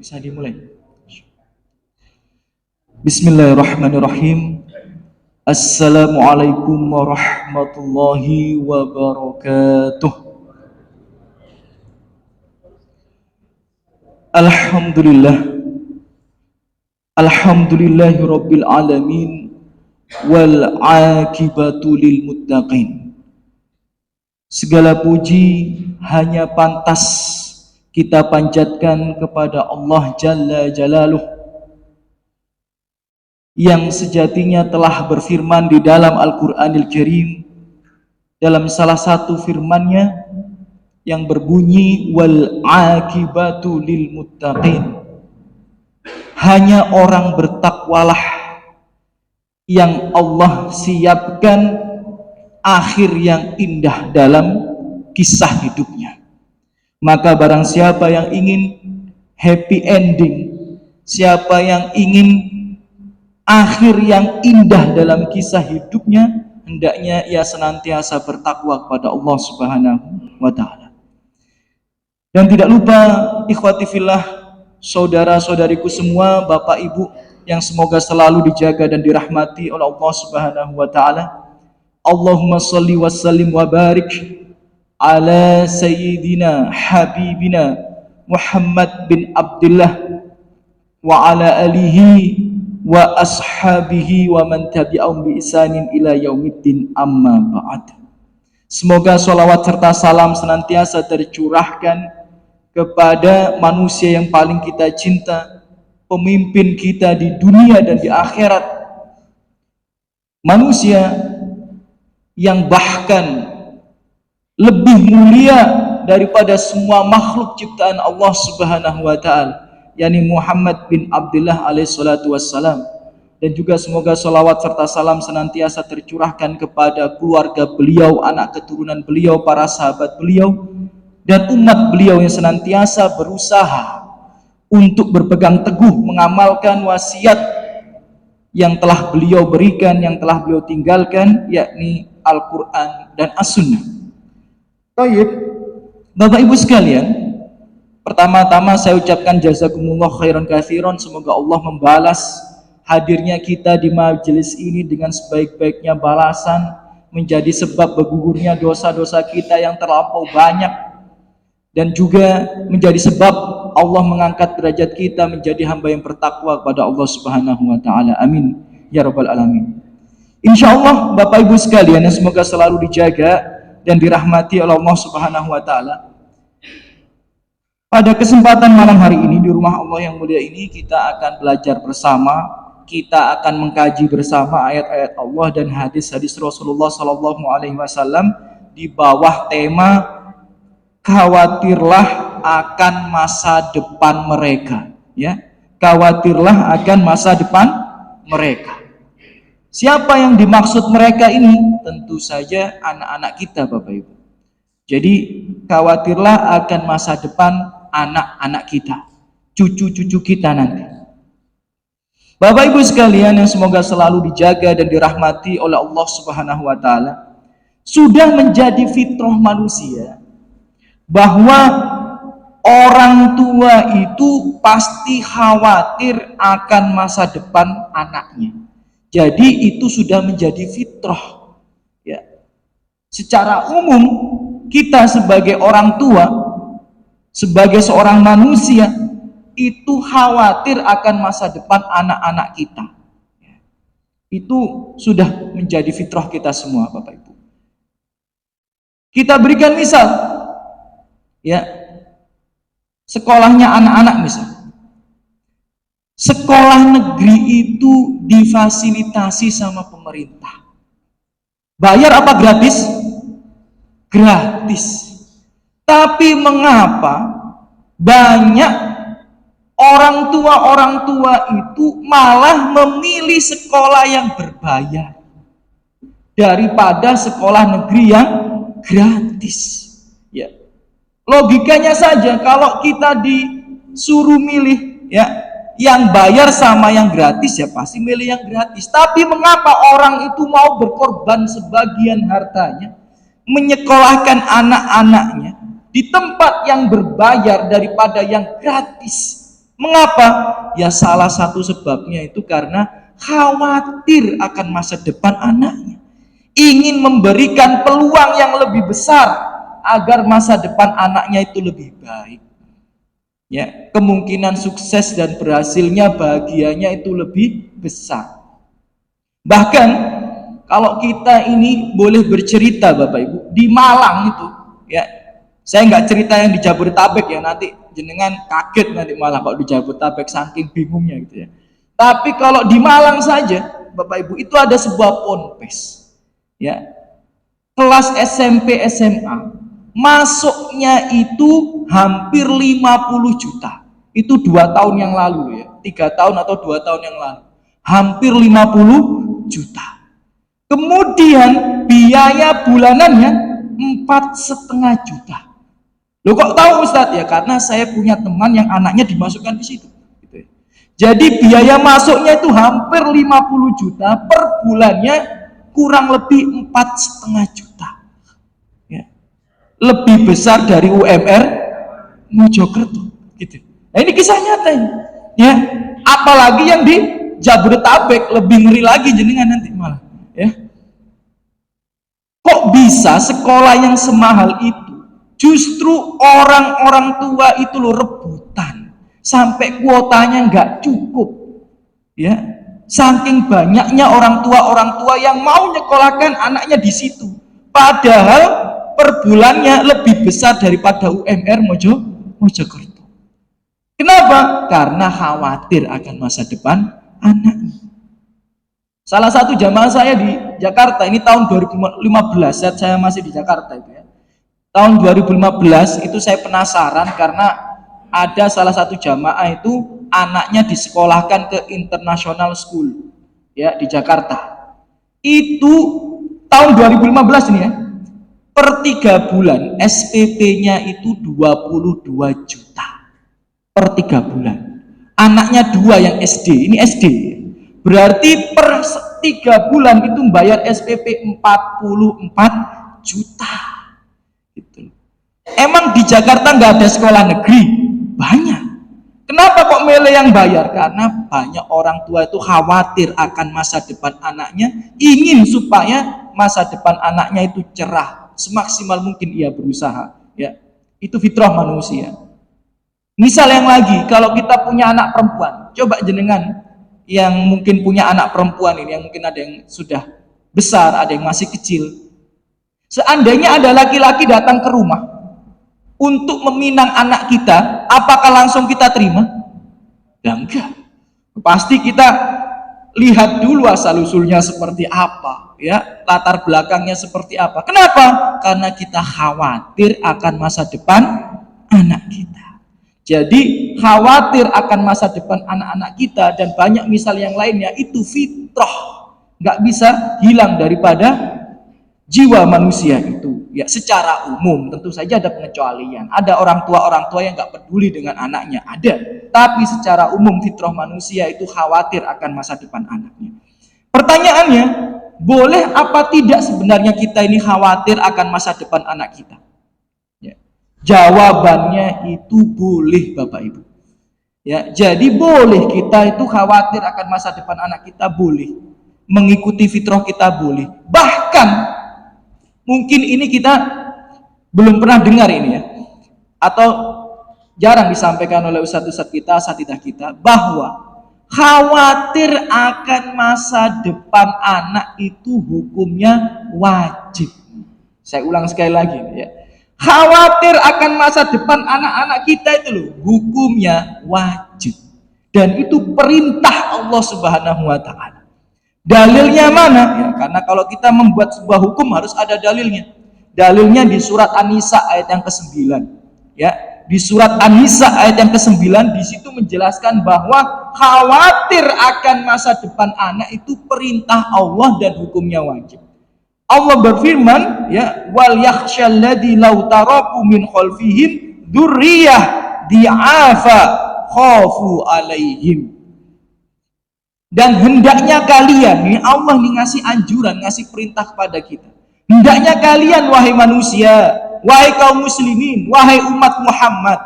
Bisa dimulai. Bismillahirrahmanirrahim. Assalamualaikum warahmatullahi wabarakatuh. Alhamdulillah. Alhamdulillahi rabbil alamin. Wal akibatu lil muttaqin. Segala puji hanya pantas kita panjatkan kepada Allah Jalla Jalaluh, yang sejatinya telah berfirman di dalam Al-Qur'anil Karim, dalam salah satu firman-Nya yang berbunyi wal akibatu lil muttaqin. Hanya orang bertakwalah yang Allah siapkan akhir yang indah dalam kisah hidupnya. Maka barang siapa yang ingin happy ending, siapa yang ingin akhir yang indah dalam kisah hidupnya, hendaknya ia senantiasa bertakwa kepada Allah Subhanahu wa Ta'ala. Dan tidak lupa ikhwati fillah, saudara-saudariku semua, Bapak Ibu yang semoga selalu dijaga dan dirahmati oleh Allah Subhanahu wa Ta'ala. Allahumma salli wa sallim wa barik ala sayyidina habibina Muhammad bin Abdullah wa ala alihi wa ashabihi wa man tabi'ahum bi ihsanin ila yaumiddin, amma ba'd. Semoga sholawat serta salam senantiasa tercurahkan kepada manusia yang paling kita cinta, pemimpin kita di dunia dan di akhirat, manusia yang bahkan lebih mulia daripada semua makhluk ciptaan Allah Subhanahu wa Ta'ala, yakni Muhammad bin Abdullah alaihi salatu wassalam. Dan juga semoga salawat serta salam senantiasa tercurahkan kepada keluarga beliau, anak keturunan beliau, para sahabat beliau, dan umat beliau yang senantiasa berusaha untuk berpegang teguh mengamalkan wasiat yang telah beliau berikan, yang telah beliau tinggalkan, yakni Al-Quran dan As-Sunnah. Baik, Bapak Ibu sekalian, pertama-tama saya ucapkan jazakumullah khairan katsiran. Semoga Allah membalas hadirnya kita di majelis ini dengan sebaik-baiknya balasan, menjadi sebab bergugurnya dosa-dosa kita yang terlampau banyak, dan juga menjadi sebab Allah mengangkat derajat kita menjadi hamba yang bertakwa kepada Allah Subhanahu wa Ta'ala. Amin ya rabbal alamin. Insyaallah Bapak Ibu sekalian yang semoga selalu dijaga dan dirahmati oleh Allah Subhanahu wa Ta'ala. Pada kesempatan malam hari ini di rumah Allah yang mulia ini, kita akan belajar bersama, kita akan mengkaji bersama ayat-ayat Allah dan hadis-hadis Rasulullah sallallahu alaihi wasallam di bawah tema khawatirlah akan masa depan mereka, ya. Khawatirlah akan masa depan mereka. Siapa yang dimaksud mereka ini? Tentu saja anak-anak kita, Bapak Ibu. Jadi khawatirlah akan masa depan anak-anak kita, cucu-cucu kita nanti. Bapak Ibu sekalian yang semoga selalu dijaga dan dirahmati oleh Allah Subhanahu wa Ta'ala, sudah menjadi fitrah manusia bahwa orang tua itu pasti khawatir akan masa depan anaknya. Jadi itu sudah menjadi fitrah, ya. Secara umum kita sebagai orang tua, sebagai seorang manusia, itu khawatir akan masa depan anak-anak kita. Itu sudah menjadi fitrah kita semua, Bapak Ibu. Kita berikan misal, ya, sekolahnya anak-anak misal. Sekolah negeri itu difasilitasi sama pemerintah. Bayar apa gratis? Gratis. Tapi mengapa banyak orang tua itu malah memilih sekolah yang berbayar daripada sekolah negeri yang gratis? Ya. Logikanya saja, kalau kita disuruh milih, ya, yang bayar sama yang gratis, ya pasti milih yang gratis. Tapi mengapa orang itu mau berkorban sebagian hartanya menyekolahkan anak-anaknya di tempat yang berbayar daripada yang gratis? Mengapa? Ya salah satu sebabnya itu karena khawatir akan masa depan anaknya. Ingin memberikan peluang yang lebih besar agar masa depan anaknya itu lebih baik. Ya, kemungkinan sukses dan berhasilnya, bahagianya itu lebih besar. Bahkan kalau kita ini boleh bercerita Bapak Ibu, di Malang itu, ya, saya nggak cerita yang di Jabodetabek ya, nanti jenengan kaget nanti malah kalau di Jabodetabek saking bingungnya gitu ya. Tapi kalau di Malang saja, Bapak Ibu, itu ada sebuah ponpes, ya, kelas SMP SMA, masuknya itu hampir 50 juta. Itu 2 tahun yang lalu ya, 3 tahun atau 2 tahun yang lalu, hampir 50 juta. Kemudian biaya bulanannya 4,5 juta. Loh kok tahu Ustadz? Ya karena saya punya teman yang anaknya dimasukkan di situ. Gitu ya. Jadi biaya masuknya itu hampir 50 juta per bulannya, kurang lebih 4,5 juta. Ya. Lebih besar dari UMR Mojokerto. Gitu. Nah ini kisah nyata ini. Ya. Apalagi yang di Jabodetabek lebih ngeri lagi jenengan nanti malah. Ya. Kok bisa sekolah yang semahal itu justru orang-orang tua itu lo rebutan sampai kuotanya nggak cukup, ya, saking banyaknya orang tua yang mau nyekolahkan anaknya di situ, padahal per bulannya lebih besar daripada UMR Mojokerto. Kenapa? Karena khawatir akan masa depan anaknya. Salah satu jamaah saya di Jakarta ini tahun 2015, saat saya masih di Jakarta itu ya. Tahun 2015 itu saya penasaran karena ada salah satu jamaah itu anaknya disekolahkan ke international school ya di Jakarta. Itu tahun 2015 ini ya. Per 3 bulan SPP-nya itu 22 juta per 3 bulan. Anaknya 2 yang SD, ini SD. Berarti per 3 bulan itu membayar SPP 44 juta. Gitu. Emang di Jakarta nggak ada sekolah negeri? Banyak. Kenapa kok milih yang bayar? Karena banyak orang tua itu khawatir akan masa depan anaknya, ingin supaya masa depan anaknya itu cerah, semaksimal mungkin ia berusaha. Ya, itu fitrah manusia. Misal yang lagi, kalau kita punya anak perempuan, coba jenengan yang mungkin punya anak perempuan ini, yang mungkin ada yang sudah besar, ada yang masih kecil. Seandainya ada laki-laki datang ke rumah untuk meminang anak kita, apakah langsung kita terima? Ya enggak. Pasti kita lihat dulu asal usulnya seperti apa, ya, latar belakangnya seperti apa. Kenapa? Karena kita khawatir akan masa depan anak kita. Jadi khawatir akan masa depan anak-anak kita dan banyak misal yang lainnya itu fitrah, nggak bisa hilang daripada jiwa manusia itu. Ya secara umum tentu saja ada pengecualian, ada orang tua yang nggak peduli dengan anaknya, ada, tapi secara umum fitrah manusia itu khawatir akan masa depan anaknya. Pertanyaannya, boleh apa tidak sebenarnya kita ini khawatir akan masa depan anak kita? Ya. Jawabannya itu boleh Bapak Ibu. Ya, jadi boleh kita itu khawatir akan masa depan anak kita, boleh mengikuti fitrah kita, boleh. Bahkan mungkin ini kita belum pernah dengar ini ya, atau jarang disampaikan oleh ustadz-ustadz kita, asatidzah kita, bahwa khawatir akan masa depan anak itu hukumnya wajib. Saya ulang sekali lagi ya. Khawatir akan masa depan anak-anak kita itu loh, hukumnya wajib. Dan itu perintah Allah Subhanahu wa taala. Dalilnya mana? Ya, karena kalau kita membuat sebuah hukum harus ada dalilnya. Dalilnya di surat An-Nisa ayat yang ke-9. Ya, di surat An-Nisa ayat yang ke-9 di situ menjelaskan bahwa khawatir akan masa depan anak itu perintah Allah dan hukumnya wajib. Allah berfirman, ya, wal yakhshal ladzi law taraku min khalfihim dzurriyyah di'afa khafu alaihim. Dan hendaknya kalian, ini Allah nih ngasih anjuran, ngasih perintah kepada kita. Hendaknya kalian wahai manusia, wahai kaum muslimin, wahai umat Muhammad,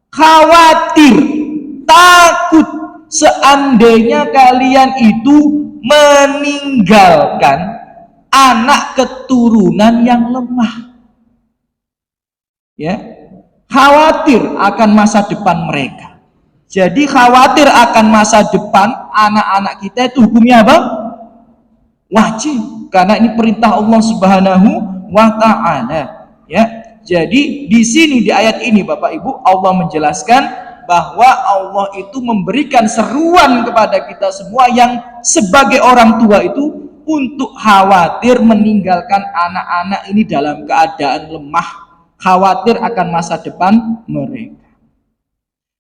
khawatir takut seandainya kalian itu meninggalkan anak keturunan yang lemah. Ya, khawatir akan masa depan mereka. Jadi khawatir akan masa depan anak-anak kita itu hukumnya apa? Wajib, karena ini perintah Allah Subhanahu wa taala. Ya. Jadi di sini di ayat ini Bapak Ibu Allah menjelaskan bahwa Allah itu memberikan seruan kepada kita semua yang sebagai orang tua itu untuk khawatir meninggalkan anak-anak ini dalam keadaan lemah, khawatir akan masa depan mereka.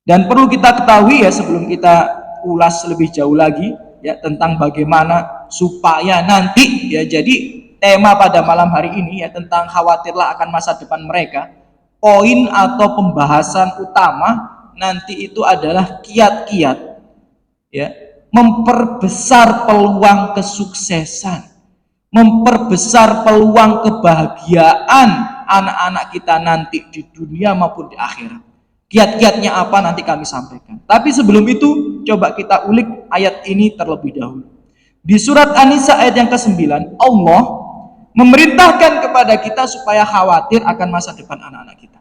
Dan perlu kita ketahui ya, sebelum kita ulas lebih jauh lagi ya tentang bagaimana supaya nanti ya, jadi tema pada malam hari ini ya tentang khawatirlah akan masa depan mereka. Poin atau pembahasan utama nanti itu adalah kiat-kiat ya memperbesar peluang kesuksesan, memperbesar peluang kebahagiaan anak-anak kita nanti di dunia maupun di akhirat. Kiat-kiatnya apa nanti kami sampaikan. Tapi sebelum itu coba kita ulik ayat ini terlebih dahulu. Di surat An-Nisa ayat yang ke-9, Allah memerintahkan kepada kita supaya khawatir akan masa depan anak-anak kita.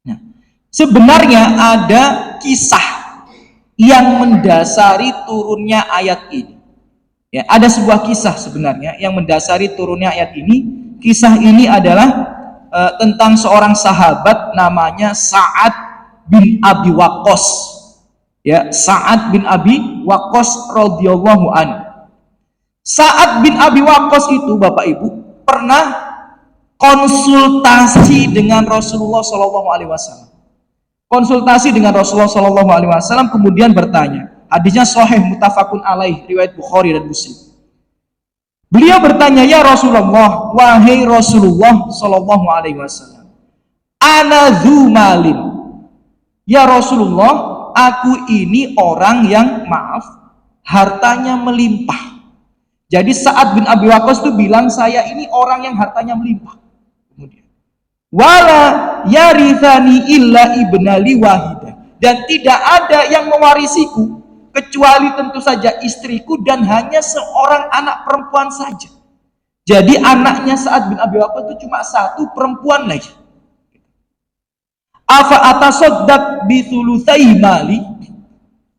Nah, sebenarnya ada kisah yang mendasari turunnya ayat ini. Ya, ada sebuah kisah sebenarnya yang mendasari turunnya ayat ini. Kisah ini adalah tentang seorang sahabat namanya Sa'ad bin Abi Waqqas. Ya, Sa'ad bin Abi Waqqas radhiyallahu anhu. Sa'ad bin Abi Waqqas itu Bapak Ibu pernah konsultasi dengan Rasulullah Shallallahu Alaihi Wasallam. Konsultasi dengan Rasulullah Shallallahu Alaihi Wasallam, kemudian bertanya. Hadisnya sahih muttafaqun alaih, riwayat Bukhari dan Muslim. Beliau bertanya, ya Rasulullah, wahai Rasulullah Shallallahu Alaihi Wasallam, ana dzu malin. Ya Rasulullah, aku ini orang yang maaf, hartanya melimpah. Jadi Sa'ad bin Abi Waqqas itu bilang, saya ini orang yang hartanya melimpah. Kemudian, wala yarithani illa ibnali wahida. Dan tidak ada yang mewarisiku kecuali tentu saja istriku dan hanya seorang anak perempuan saja. Jadi anaknya Sa'ad bin Abi Waqqas itu cuma satu, perempuan lagi. Afa atasaddaq bi thulutsai mali?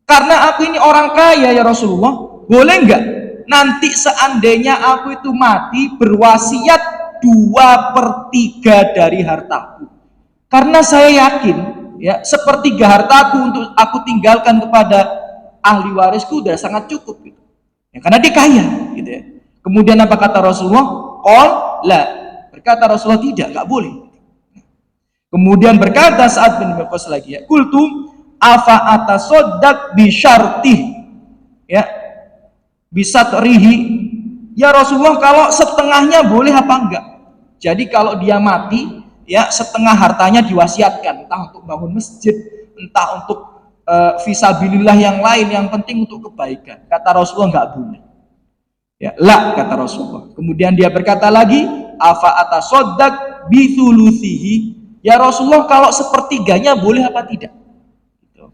Karena aku ini orang kaya ya Rasulullah, boleh enggak nanti seandainya aku itu mati berwasiat 2/3 dari hartaku? Karena saya yakin ya, sepertiga hartaku untuk aku tinggalkan kepada ahli warisku udah sangat cukup gitu. Ya, karena dia kaya gitu ya. Kemudian apa kata Rasulullah? Qol la. Berkata Rasulullah, tidak, enggak boleh. Kemudian berkata Sa'ad bin Abi Waqqas lagi ya, qultu afa atasaddaq bi syartih, ya, bisa terihi, ya Rasulullah, kalau setengahnya boleh apa enggak? Jadi kalau dia mati ya setengah hartanya diwasiatkan, entah untuk bangun masjid, entah untuk fisabilillah yang lain, yang penting untuk kebaikan. Kata Rasulullah, enggak boleh. Ya, la, kata Rasulullah. Kemudian dia berkata lagi, afa atasaddaq bi thuluthihi. Ya Rasulullah, kalau sepertiganya boleh apa tidak?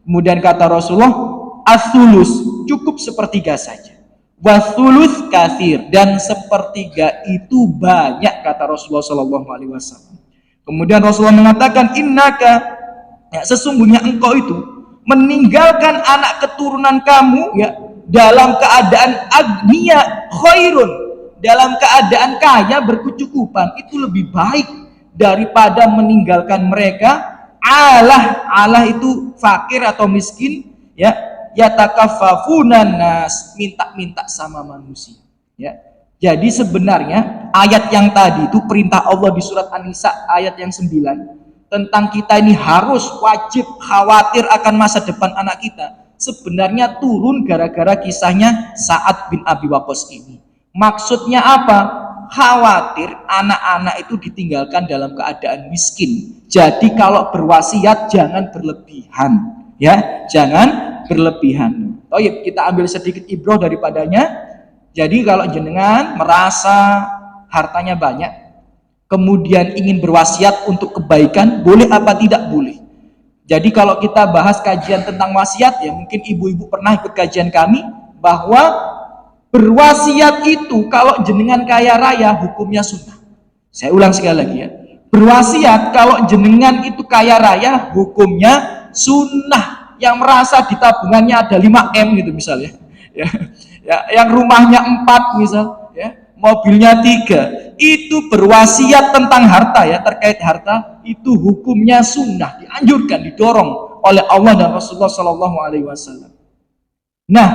Kemudian kata Rasulullah, as-sulus, cukup sepertiga saja. Was-sulus katsir, dan sepertiga itu banyak, kata Rasulullah Shallallahu Alaihi Wasallam. Kemudian Rasulullah mengatakan, innaka, ya, sesungguhnya engkau itu meninggalkan anak keturunan kamu ya dalam keadaan agniya khairun, dalam keadaan kaya berkecukupan, itu lebih baik daripada meninggalkan mereka Allah itu fakir atau miskin ya, yatakaffafunan nas, minta-minta sama manusia ya. Jadi sebenarnya ayat yang tadi itu perintah Allah di surat An-Nisa ayat yang 9 tentang kita ini harus wajib khawatir akan masa depan anak kita, sebenarnya turun gara-gara kisahnya Sa'ad bin Abi Waqqas ini. Maksudnya apa? Khawatir anak-anak itu ditinggalkan dalam keadaan miskin. Jadi kalau berwasiat jangan berlebihan ya, jangan berlebihan. Oh iya, kita ambil sedikit ibrah daripadanya. Jadi kalau jenengan merasa hartanya banyak, kemudian ingin berwasiat untuk kebaikan, boleh apa tidak boleh? Jadi kalau kita bahas kajian tentang wasiat, ya mungkin ibu-ibu pernah ikut kajian kami, bahwa berwasiat itu kalau jenengan kaya raya hukumnya sunnah. Saya ulang sekali lagi ya. Berwasiat kalau jenengan itu kaya raya hukumnya sunnah. Yang merasa di tabungannya ada 5M gitu misalnya. Ya, ya, yang rumahnya 4 misal, ya, mobilnya 3, itu berwasiat tentang harta ya, terkait harta itu hukumnya sunnah, dianjurkan, didorong oleh Allah dan Rasulullah Shallallahu Alaihi Wasallam. Nah,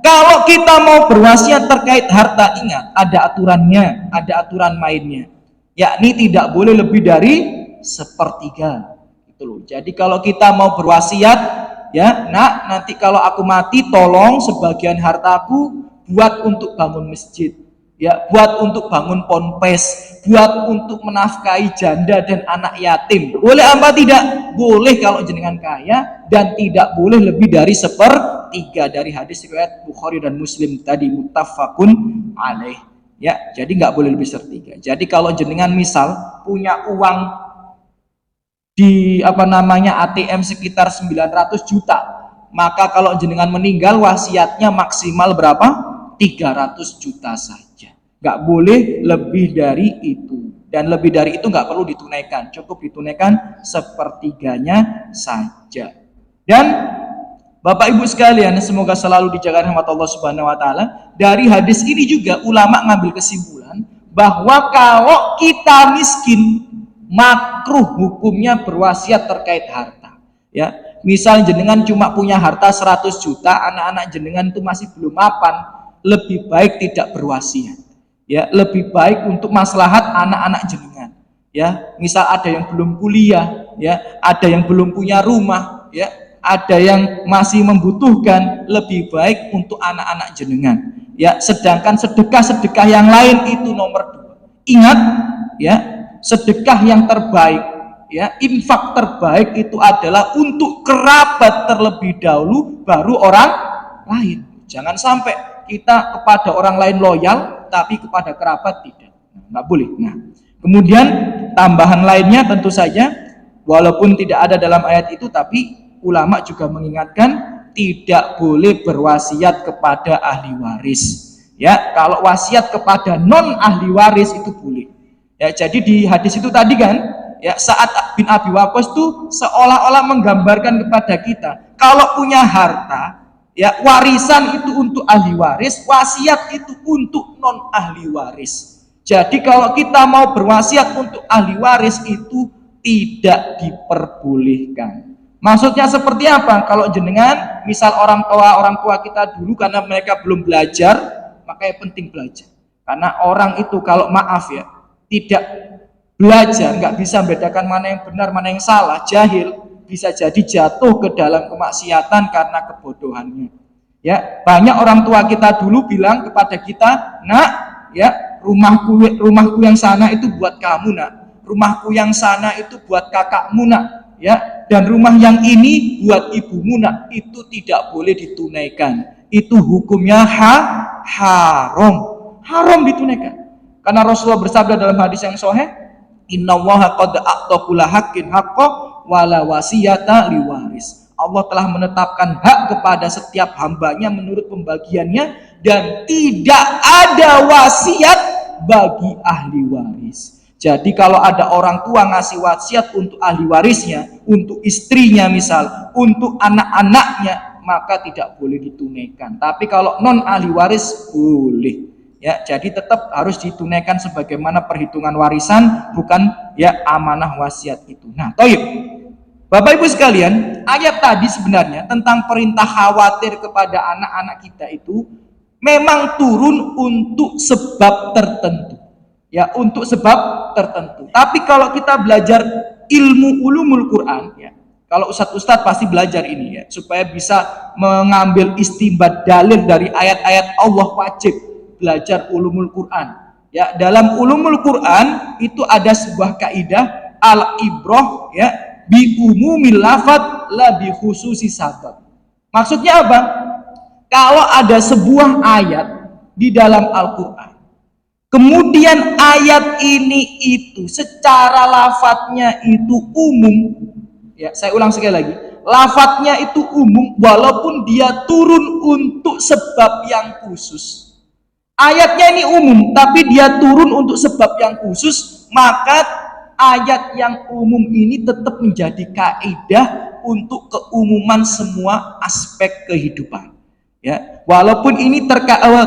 kalau kita mau berwasiat terkait harta, ingat ada aturannya, ada aturan mainnya, yakni tidak boleh lebih dari sepertiga. Itu loh. Jadi kalau kita mau berwasiat, ya, nak, nanti kalau aku mati, tolong sebagian hartaku buat untuk bangun masjid, ya, buat untuk bangun ponpes, buat untuk menafkahi janda dan anak yatim. Boleh apa tidak? Boleh kalau jenengan kaya, dan tidak boleh lebih dari sepertiga, dari hadis riwayat Bukhari dan Muslim tadi, muttafaqun alaih. Ya, jadi nggak boleh lebih sepertiga. Jadi kalau jenengan misal punya uang di ATM sekitar 900 juta, maka kalau jenengan meninggal wasiatnya maksimal berapa? 300 juta saja. Nggak boleh lebih dari itu. Dan lebih dari itu nggak perlu ditunaikan, cukup ditunaikan sepertiganya saja. Dan Bapak Ibu sekalian, semoga selalu dijaga rahmat Allah Subhanahu wa taala. Dari hadis ini juga ulama ngambil kesimpulan bahwa kalau kita miskin, makruh hukumnya berwasiat terkait harta. Ya, misal jenengan cuma punya harta 100 juta, anak-anak jenengan itu masih belum mapan, lebih baik tidak berwasiat. Ya, lebih baik untuk maslahat anak-anak jenengan. Ya, misal ada yang belum kuliah, ya, ada yang belum punya rumah, ya, ada yang masih membutuhkan, lebih baik untuk anak-anak jenengan. Ya, sedangkan sedekah-sedekah yang lain itu nomor 2. Ingat, ya, sedekah yang terbaik, ya, infak terbaik itu adalah untuk kerabat terlebih dahulu, baru orang lain. Jangan sampai kita kepada orang lain loyal, tapi kepada kerabat tidak. Nggak boleh. Nah, kemudian tambahan lainnya tentu saja, walaupun tidak ada dalam ayat itu, tapi ulama juga mengingatkan tidak boleh berwasiat kepada ahli waris. Ya, kalau wasiat kepada non ahli waris itu boleh. Ya, jadi di hadis itu tadi kan, ya, Sa'ad bin Abi Waqqas itu seolah-olah menggambarkan kepada kita, kalau punya harta, ya, warisan itu untuk ahli waris, wasiat itu untuk non ahli waris. Jadi kalau kita mau berwasiat untuk ahli waris itu tidak diperbolehkan. Maksudnya seperti apa? Kalau jenengan, misal orang tua kita dulu karena mereka belum belajar, makanya penting belajar. Karena orang itu kalau maaf ya, tidak belajar, nggak bisa membedakan mana yang benar, mana yang salah, jahil, bisa jadi jatuh ke dalam kemaksiatan karena kebodohannya. Ya, banyak orang tua kita dulu bilang kepada kita, nak, ya, rumahku yang sana itu buat kamu, nak. Rumahku yang sana itu buat kakakmu, nak. Ya, dan rumah yang ini buat ibumu, nak. Itu tidak boleh ditunaikan. Itu hukumnya haram ditunaikan. Karena Rasulullah bersabda dalam hadis yang sahih, innallaha qad a'ta kulla haqqin haqqo wala wasiyata liwaris. Allah telah menetapkan hak kepada setiap hambanya menurut pembagiannya, dan tidak ada wasiat bagi ahli waris. Jadi kalau ada orang tua ngasih wasiat untuk ahli warisnya, untuk istrinya misal, untuk anak-anaknya, maka tidak boleh ditunaikan. Tapi kalau non ahli waris boleh. Ya, jadi tetap harus ditunaikan sebagaimana perhitungan warisan, bukan ya amanah wasiat itu. Nah, toib. Bapak Ibu sekalian, ayat tadi sebenarnya tentang perintah khawatir kepada anak-anak kita itu memang turun untuk sebab tertentu. Ya, untuk sebab tertentu. Tapi kalau kita belajar ilmu ulumul Quran, ya, kalau ustadz-ustadz pasti belajar ini ya, supaya bisa mengambil istinbat dalil dari ayat-ayat Allah, wajib belajar ulumul Quran. Ya, dalam ulumul Quran itu ada sebuah kaidah al-ibrah, ya, bi umumil lafadz la bi khususi sabab. Maksudnya apa? Kalau ada sebuah ayat di dalam Al-Qur'an, kemudian ayat ini itu secara lafadznya itu umum, Ya, saya ulang sekali lagi. Lafadznya itu umum walaupun dia turun untuk sebab yang khusus. Ayatnya ini umum tapi dia turun untuk sebab yang khusus, maka ayat yang umum ini tetap menjadi kaidah untuk keumuman semua aspek kehidupan. Ya, walaupun ini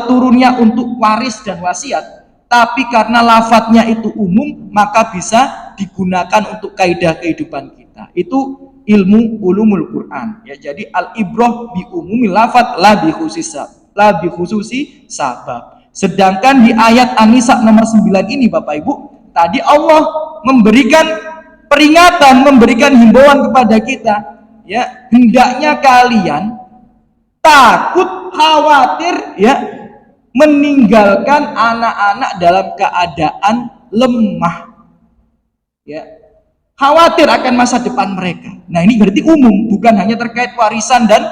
turunnya untuk waris dan wasiat, tapi karena lafadznya itu umum maka bisa digunakan untuk kaidah kehidupan kita. Itu ilmu ulumul Quran. Ya, jadi al ibrah bi umumil lafadz la bi khususi sabab. Sedangkan di ayat An-Nisa nomor 9 ini Bapak Ibu, tadi Allah memberikan peringatan, memberikan himbauan kepada kita, ya, hendaknya kalian takut, khawatir, ya, meninggalkan anak-anak dalam keadaan lemah, ya, khawatir akan masa depan mereka. Nah, ini berarti umum, bukan hanya terkait warisan dan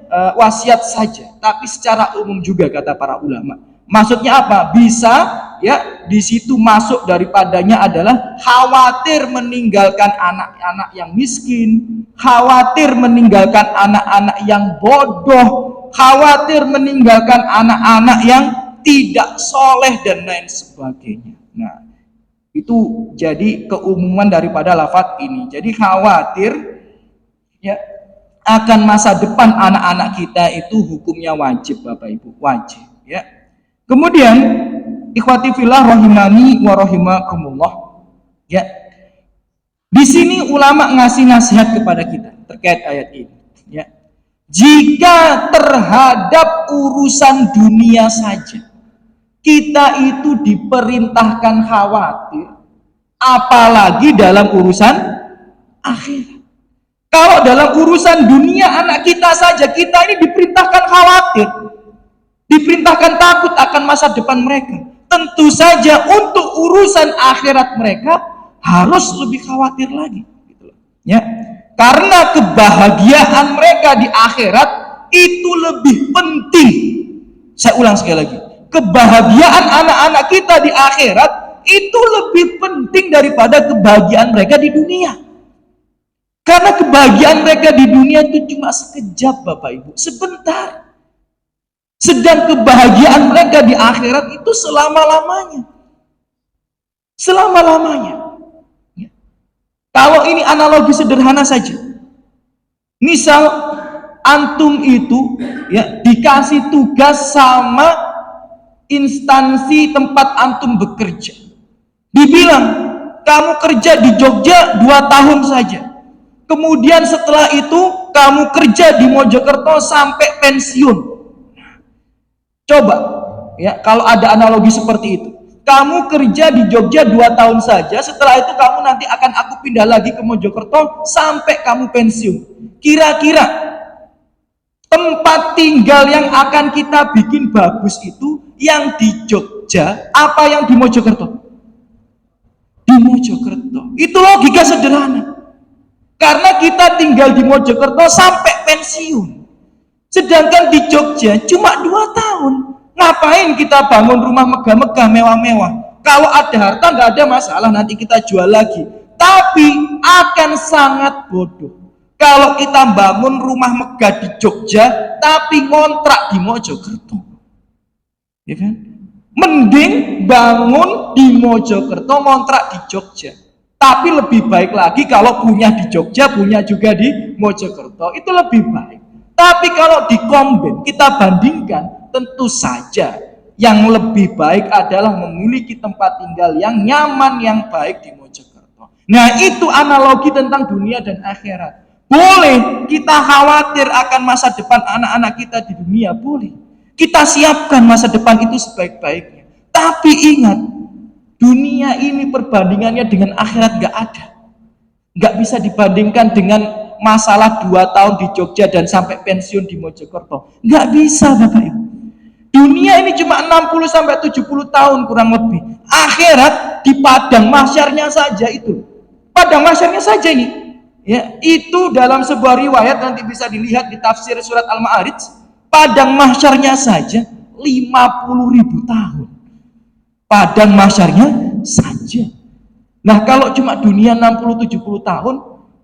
wasiat saja, tapi secara umum juga kata para ulama. Maksudnya apa? Bisa, ya, di situ masuk daripadanya adalah khawatir meninggalkan anak-anak yang miskin, khawatir meninggalkan anak-anak yang bodoh, khawatir meninggalkan anak-anak yang tidak soleh dan lain sebagainya. Nah, itu jadi keumuman daripada lafadz ini. Jadi khawatir, ya, akan masa depan anak-anak kita itu hukumnya wajib Bapak Ibu, wajib, ya. Kemudian ikhwati fillah rahimani wa rahimakumullah, ya. Di sini ulama ngasih nasihat kepada kita terkait ayat ini, ya. Jika terhadap urusan dunia saja kita itu diperintahkan khawatir, apalagi dalam urusan akhirat. Kalau dalam urusan dunia anak kita saja kita ini diperintahkan khawatir, diperintahkan takut akan masa depan mereka. Tentu saja untuk urusan akhirat mereka harus lebih khawatir lagi, gitu, ya. Karena kebahagiaan mereka di akhirat itu lebih penting. Saya ulang sekali lagi, kebahagiaan anak-anak kita di akhirat itu lebih penting daripada kebahagiaan mereka di dunia. Karena kebahagiaan mereka di dunia itu cuma sekejap Bapak Ibu, sebentar. Sedang kebahagiaan mereka di akhirat itu selama-lamanya. Selama-lamanya. Ya. Kalau ini analogi sederhana saja. Misal antum itu, ya, dikasih tugas sama instansi tempat antum bekerja. Dibilang, kamu kerja di Jogja 2 tahun saja. Kemudian setelah itu kamu kerja di Mojokerto sampai pensiun. Coba, ya, kalau ada analogi seperti itu. Kamu kerja di Jogja 2 tahun saja, setelah itu kamu nanti akan aku pindah lagi ke Mojokerto sampai kamu pensiun. Kira-kira tempat tinggal yang akan kita bikin bagus itu yang di Jogja apa yang di Mojokerto? Di Mojokerto. Itu logika sederhana. Karena kita tinggal di Mojokerto sampai pensiun. Sedangkan di Jogja cuma 2 tahun. Ngapain kita bangun rumah megah-megah, mewah-mewah? Kalau ada harta nggak ada masalah, nanti kita jual lagi. Tapi akan sangat bodoh kalau kita bangun rumah megah di Jogja tapi ngontrak di Mojokerto. Ya kan? Mending bangun di Mojokerto, ngontrak di Jogja. Tapi lebih baik lagi kalau punya di Jogja, punya juga di Mojokerto, itu lebih baik. Tapi kalau dikombin, kita bandingkan, tentu saja yang lebih baik adalah memiliki tempat tinggal yang nyaman, yang baik di Mojokerto. Nah, itu analogi tentang dunia dan akhirat. Boleh kita khawatir akan masa depan anak-anak kita di dunia, boleh. Kita siapkan masa depan itu sebaik-baiknya. Tapi ingat, dunia ini perbandingannya dengan akhirat gak ada. Gak bisa dibandingkan dengan masalah 2 tahun di Jogja dan sampai pensiun di Mojokerto. Gak bisa Bapak Ibu. Dunia ini cuma 60-70 tahun kurang lebih. Akhirat di padang mahsyarnya saja itu. Padang mahsyarnya saja ini. Ya, itu dalam sebuah riwayat nanti bisa dilihat di tafsir surat Al-Ma'arij. Padang mahsyarnya saja 50.000 tahun. Padang mahsyarnya saja. Nah, kalau cuma dunia 60-70 tahun,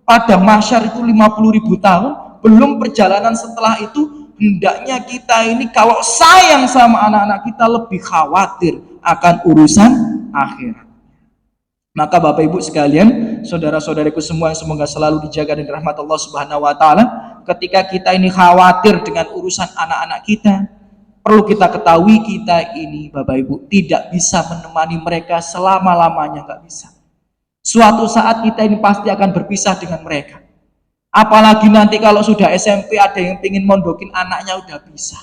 pada mahsyar itu 50.000 tahun, belum perjalanan setelah itu, hendaknya kita ini kalau sayang sama anak-anak kita lebih khawatir akan urusan akhirat. Maka Bapak Ibu sekalian, saudara-saudariku semua yang semoga selalu dijaga dan rahmat Allah Subhanahu wa taala, ketika kita ini khawatir dengan urusan anak-anak kita, perlu kita ketahui kita ini Bapak Ibu tidak bisa menemani mereka selama-lamanya, nggak bisa. Suatu saat kita ini pasti akan berpisah dengan mereka. Apalagi nanti kalau sudah SMP ada yang ingin mondokin anaknya udah bisa.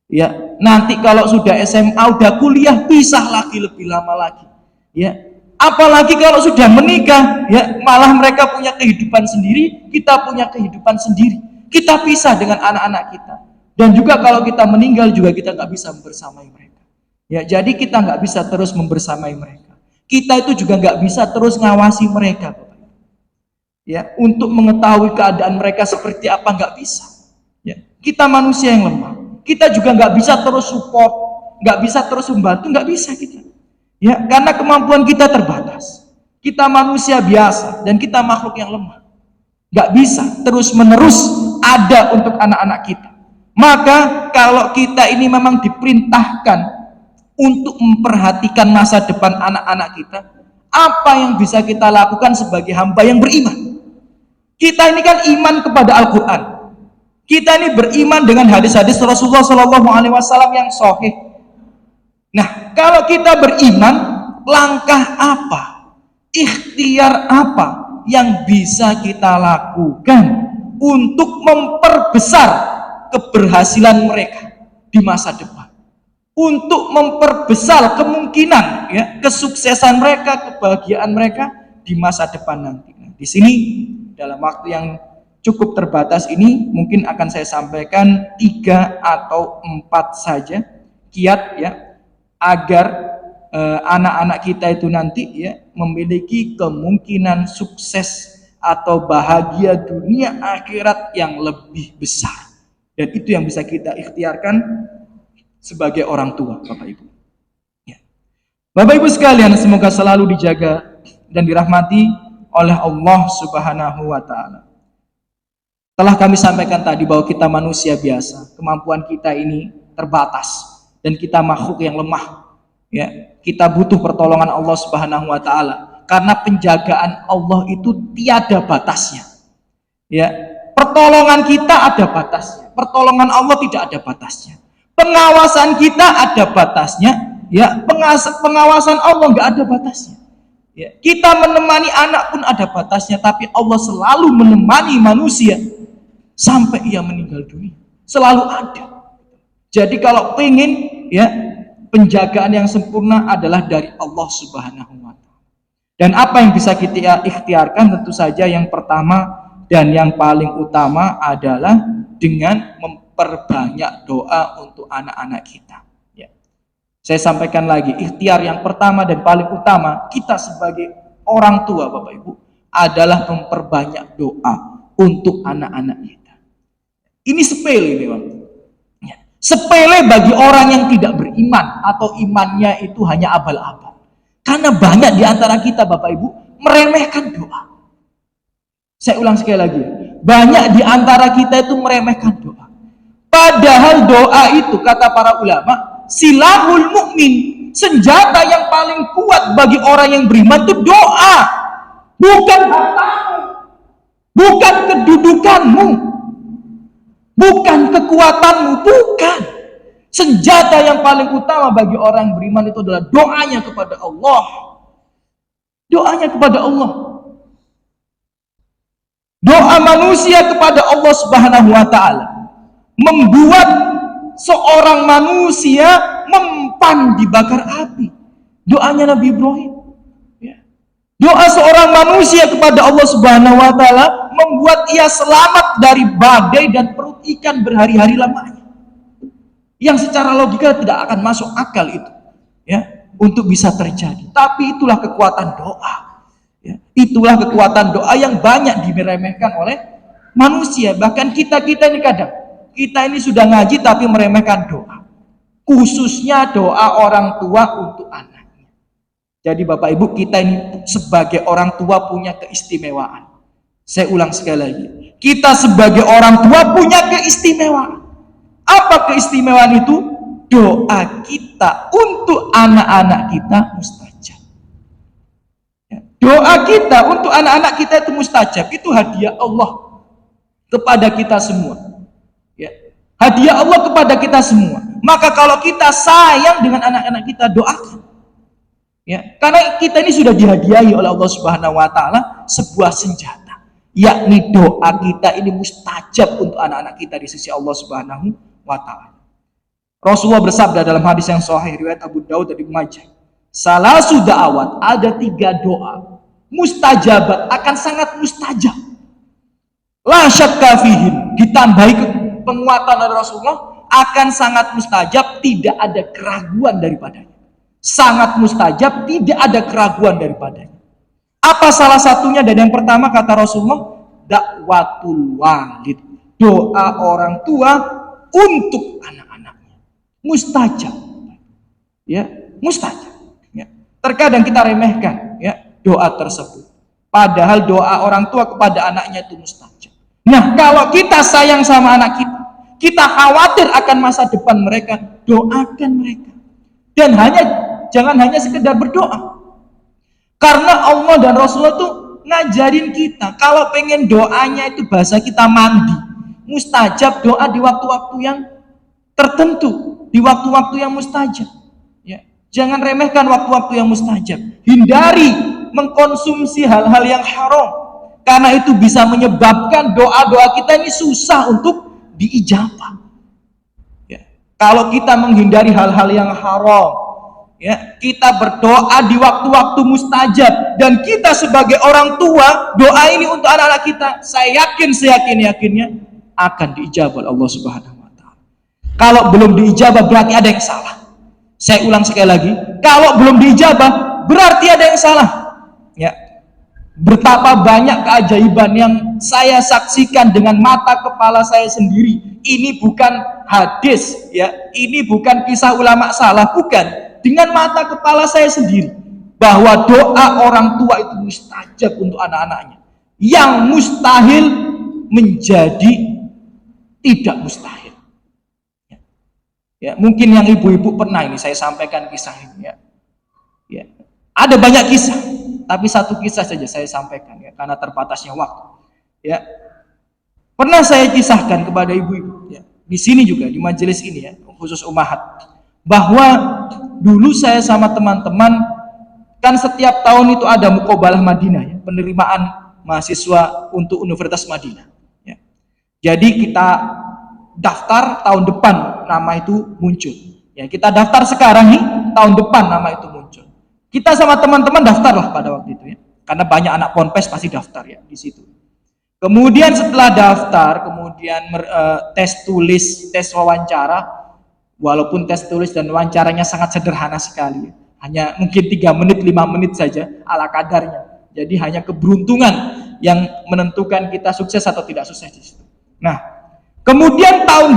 Ya, nanti kalau sudah SMA udah kuliah pisah lagi lebih lama lagi. Ya, apalagi kalau sudah menikah, ya malah mereka punya kehidupan sendiri, kita punya kehidupan sendiri. Kita pisah dengan anak-anak kita. Dan juga kalau kita meninggal juga kita nggak bisa membersamai mereka. Ya, jadi kita nggak bisa terus membersamai mereka. Kita itu juga nggak bisa terus ngawasi mereka. Ya, untuk mengetahui keadaan mereka seperti apa nggak bisa. Ya, kita manusia yang lemah. Kita juga nggak bisa terus support, nggak bisa terus membantu, nggak bisa kita. Ya, karena kemampuan kita terbatas. Kita manusia biasa dan kita makhluk yang lemah. Nggak bisa terus-menerus ada untuk anak-anak kita. Maka kalau kita ini memang diperintahkan untuk memperhatikan masa depan anak-anak kita, apa yang bisa kita lakukan sebagai hamba yang beriman? Kita ini kan iman kepada Al-Quran. Kita ini beriman dengan hadis-hadis Rasulullah SAW yang sahih. Nah, kalau kita beriman, langkah apa, ikhtiar apa yang bisa kita lakukan untuk memperbesar keberhasilan mereka di masa depan, untuk memperbesar kemungkinan ya kesuksesan mereka, kebahagiaan mereka di masa depan nanti. Nah, di sini dalam waktu yang cukup terbatas ini mungkin akan saya sampaikan 3 atau 4 saja kiat ya agar anak-anak kita itu nanti ya memiliki kemungkinan sukses atau bahagia dunia akhirat yang lebih besar, dan itu yang bisa kita ikhtiarkan sebagai orang tua, Bapak Ibu. Ya. Bapak Ibu sekalian, semoga selalu dijaga dan dirahmati oleh Allah Subhanahu wa taala. Telah kami sampaikan tadi bahwa kita manusia biasa, kemampuan kita ini terbatas dan kita makhluk yang lemah. Ya, kita butuh pertolongan Allah Subhanahu wa taala karena penjagaan Allah itu tiada batasnya. Ya, pertolongan kita ada batasnya. Pertolongan Allah tidak ada batasnya. Pengawasan kita ada batasnya. Ya, pengawasan Allah nggak ada batasnya. Ya, kita menemani anak pun ada batasnya, tapi Allah selalu menemani manusia sampai ia meninggal dunia, selalu ada. Jadi kalau pengen ya penjagaan yang sempurna adalah dari Allah Subhanahu wa taala. Dan apa yang bisa kita ikhtiarkan, tentu saja yang pertama dan yang paling utama adalah dengan memperbanyak doa untuk anak-anak kita. Ya. Saya sampaikan lagi, ikhtiar yang pertama dan paling utama kita sebagai orang tua Bapak Ibu adalah memperbanyak doa untuk anak-anak kita. Ini sepele memang. Ya. Sepele bagi orang yang tidak beriman atau imannya itu hanya abal-abal. Karena banyak di antara kita Bapak Ibu meremehkan doa. Saya ulang sekali lagi. Banyak di antara kita itu meremehkan doa. Padahal doa itu kata para ulama, silahul mukmin, senjata yang paling kuat bagi orang yang beriman itu doa. Bukan hartamu, bukan kedudukanmu, bukan kekuatanmu, bukan. Senjata yang paling utama bagi orang yang beriman itu adalah doanya kepada Allah. Doanya kepada Allah. Doa manusia kepada Allah Subhanahu wa taala membuat seorang manusia mempan dibakar api. Doanya Nabi Ibrahim. Doa seorang manusia kepada Allah Subhanahu wa taala membuat ia selamat dari badai dan perut ikan berhari-hari lamanya. Yang secara logika tidak akan masuk akal itu, ya, untuk bisa terjadi. Tapi itulah kekuatan doa. Ya, itulah kekuatan doa yang banyak diremehkan oleh manusia. Bahkan kita ini kadang kita ini sudah ngaji tapi meremehkan doa. Khususnya doa orang tua untuk anaknya. Jadi Bapak Ibu, kita ini sebagai orang tua punya keistimewaan. Saya ulang sekali lagi. Kita sebagai orang tua punya keistimewaan. Apa keistimewaan itu? Doa kita untuk anak-anak kita mustajab. Doa kita untuk anak-anak kita itu mustajab. Itu hadiah Allah kepada kita semua. Ya. Hadiah Allah kepada kita semua. Maka kalau kita sayang dengan anak-anak kita, doakan. Ya, karena kita ini sudah dihadiahi oleh Allah Subhanahu wa taala sebuah senjata, yakni doa kita ini mustajab untuk anak-anak kita di sisi Allah Subhanahu wa taala. Rasulullah bersabda dalam hadis yang sahih riwayat Abu Daud dan Ibnu Majah, salasu da'awat, ada 3 doa mustajabat, akan sangat mustajab. La syakka fihim, ditambahi penguatan dari Rasulullah, akan sangat mustajab, tidak ada keraguan daripadanya. Sangat mustajab, tidak ada keraguan daripadanya. Apa salah satunya? Dan yang pertama kata Rasulullah, dakwatul walid, doa orang tua untuk anak-anaknya. Mustajab. Ya, mustajab. Ya. Terkadang kita remehkan ya doa tersebut. Padahal doa orang tua kepada anaknya itu mustajab. Nah, kalau kita sayang sama anak kita, kita khawatir akan masa depan mereka, doakan mereka. Dan jangan hanya sekedar berdoa. Karena Allah dan Rasulullah tuh ngajarin kita, kalau pengen doanya itu bahasa kita mandi, mustajab doa di waktu-waktu yang tertentu, di waktu-waktu yang mustajab. Ya. Jangan remehkan waktu-waktu yang mustajab. Hindari mengkonsumsi hal-hal yang haram, karena itu bisa menyebabkan doa-doa kita ini susah untuk diijabah. Ya. Kalau kita menghindari hal-hal yang haram, ya, kita berdoa di waktu-waktu mustajab, dan kita sebagai orang tua doa ini untuk anak-anak kita, saya yakinnya akan diijabah oleh Allah Subhanahu wa taala. Kalau belum diijabah berarti ada yang salah. Saya ulang sekali lagi, kalau belum diijabah berarti ada yang salah. Ya. Betapa banyak keajaiban yang saya saksikan dengan mata kepala saya sendiri. Ini bukan hadis, ya. Ini bukan kisah ulama salah, bukan. Dengan mata kepala saya sendiri, bahwa doa orang tua itu mustajab untuk anak-anaknya. Yang mustahil menjadi tidak mustahil. Ya, mungkin yang ibu-ibu pernah ini saya sampaikan kisah ini. Ya. Ada banyak kisah, tapi satu kisah saja saya sampaikan ya, karena terbatasnya waktu. Ya. Pernah saya kisahkan kepada ibu-ibu ya, di sini juga di majelis ini ya, khusus ummahat, bahwa dulu saya sama teman-teman kan setiap tahun itu ada Muqabalah Madinah ya, penerimaan mahasiswa untuk Universitas Madinah ya. Jadi kita daftar tahun depan nama itu muncul ya, kita daftar sekarang nih, tahun depan nama itu muncul. Kita sama teman-teman daftarlah pada waktu itu ya, karena banyak anak ponpes pasti daftar ya di situ. Kemudian setelah daftar, kemudian tes tulis, tes wawancara. Walaupun tes tulis dan wawancaranya sangat sederhana sekali, hanya mungkin 3 menit, 5 menit saja ala kadarnya. Jadi hanya keberuntungan yang menentukan kita sukses atau tidak sukses di situ. Nah, kemudian tahun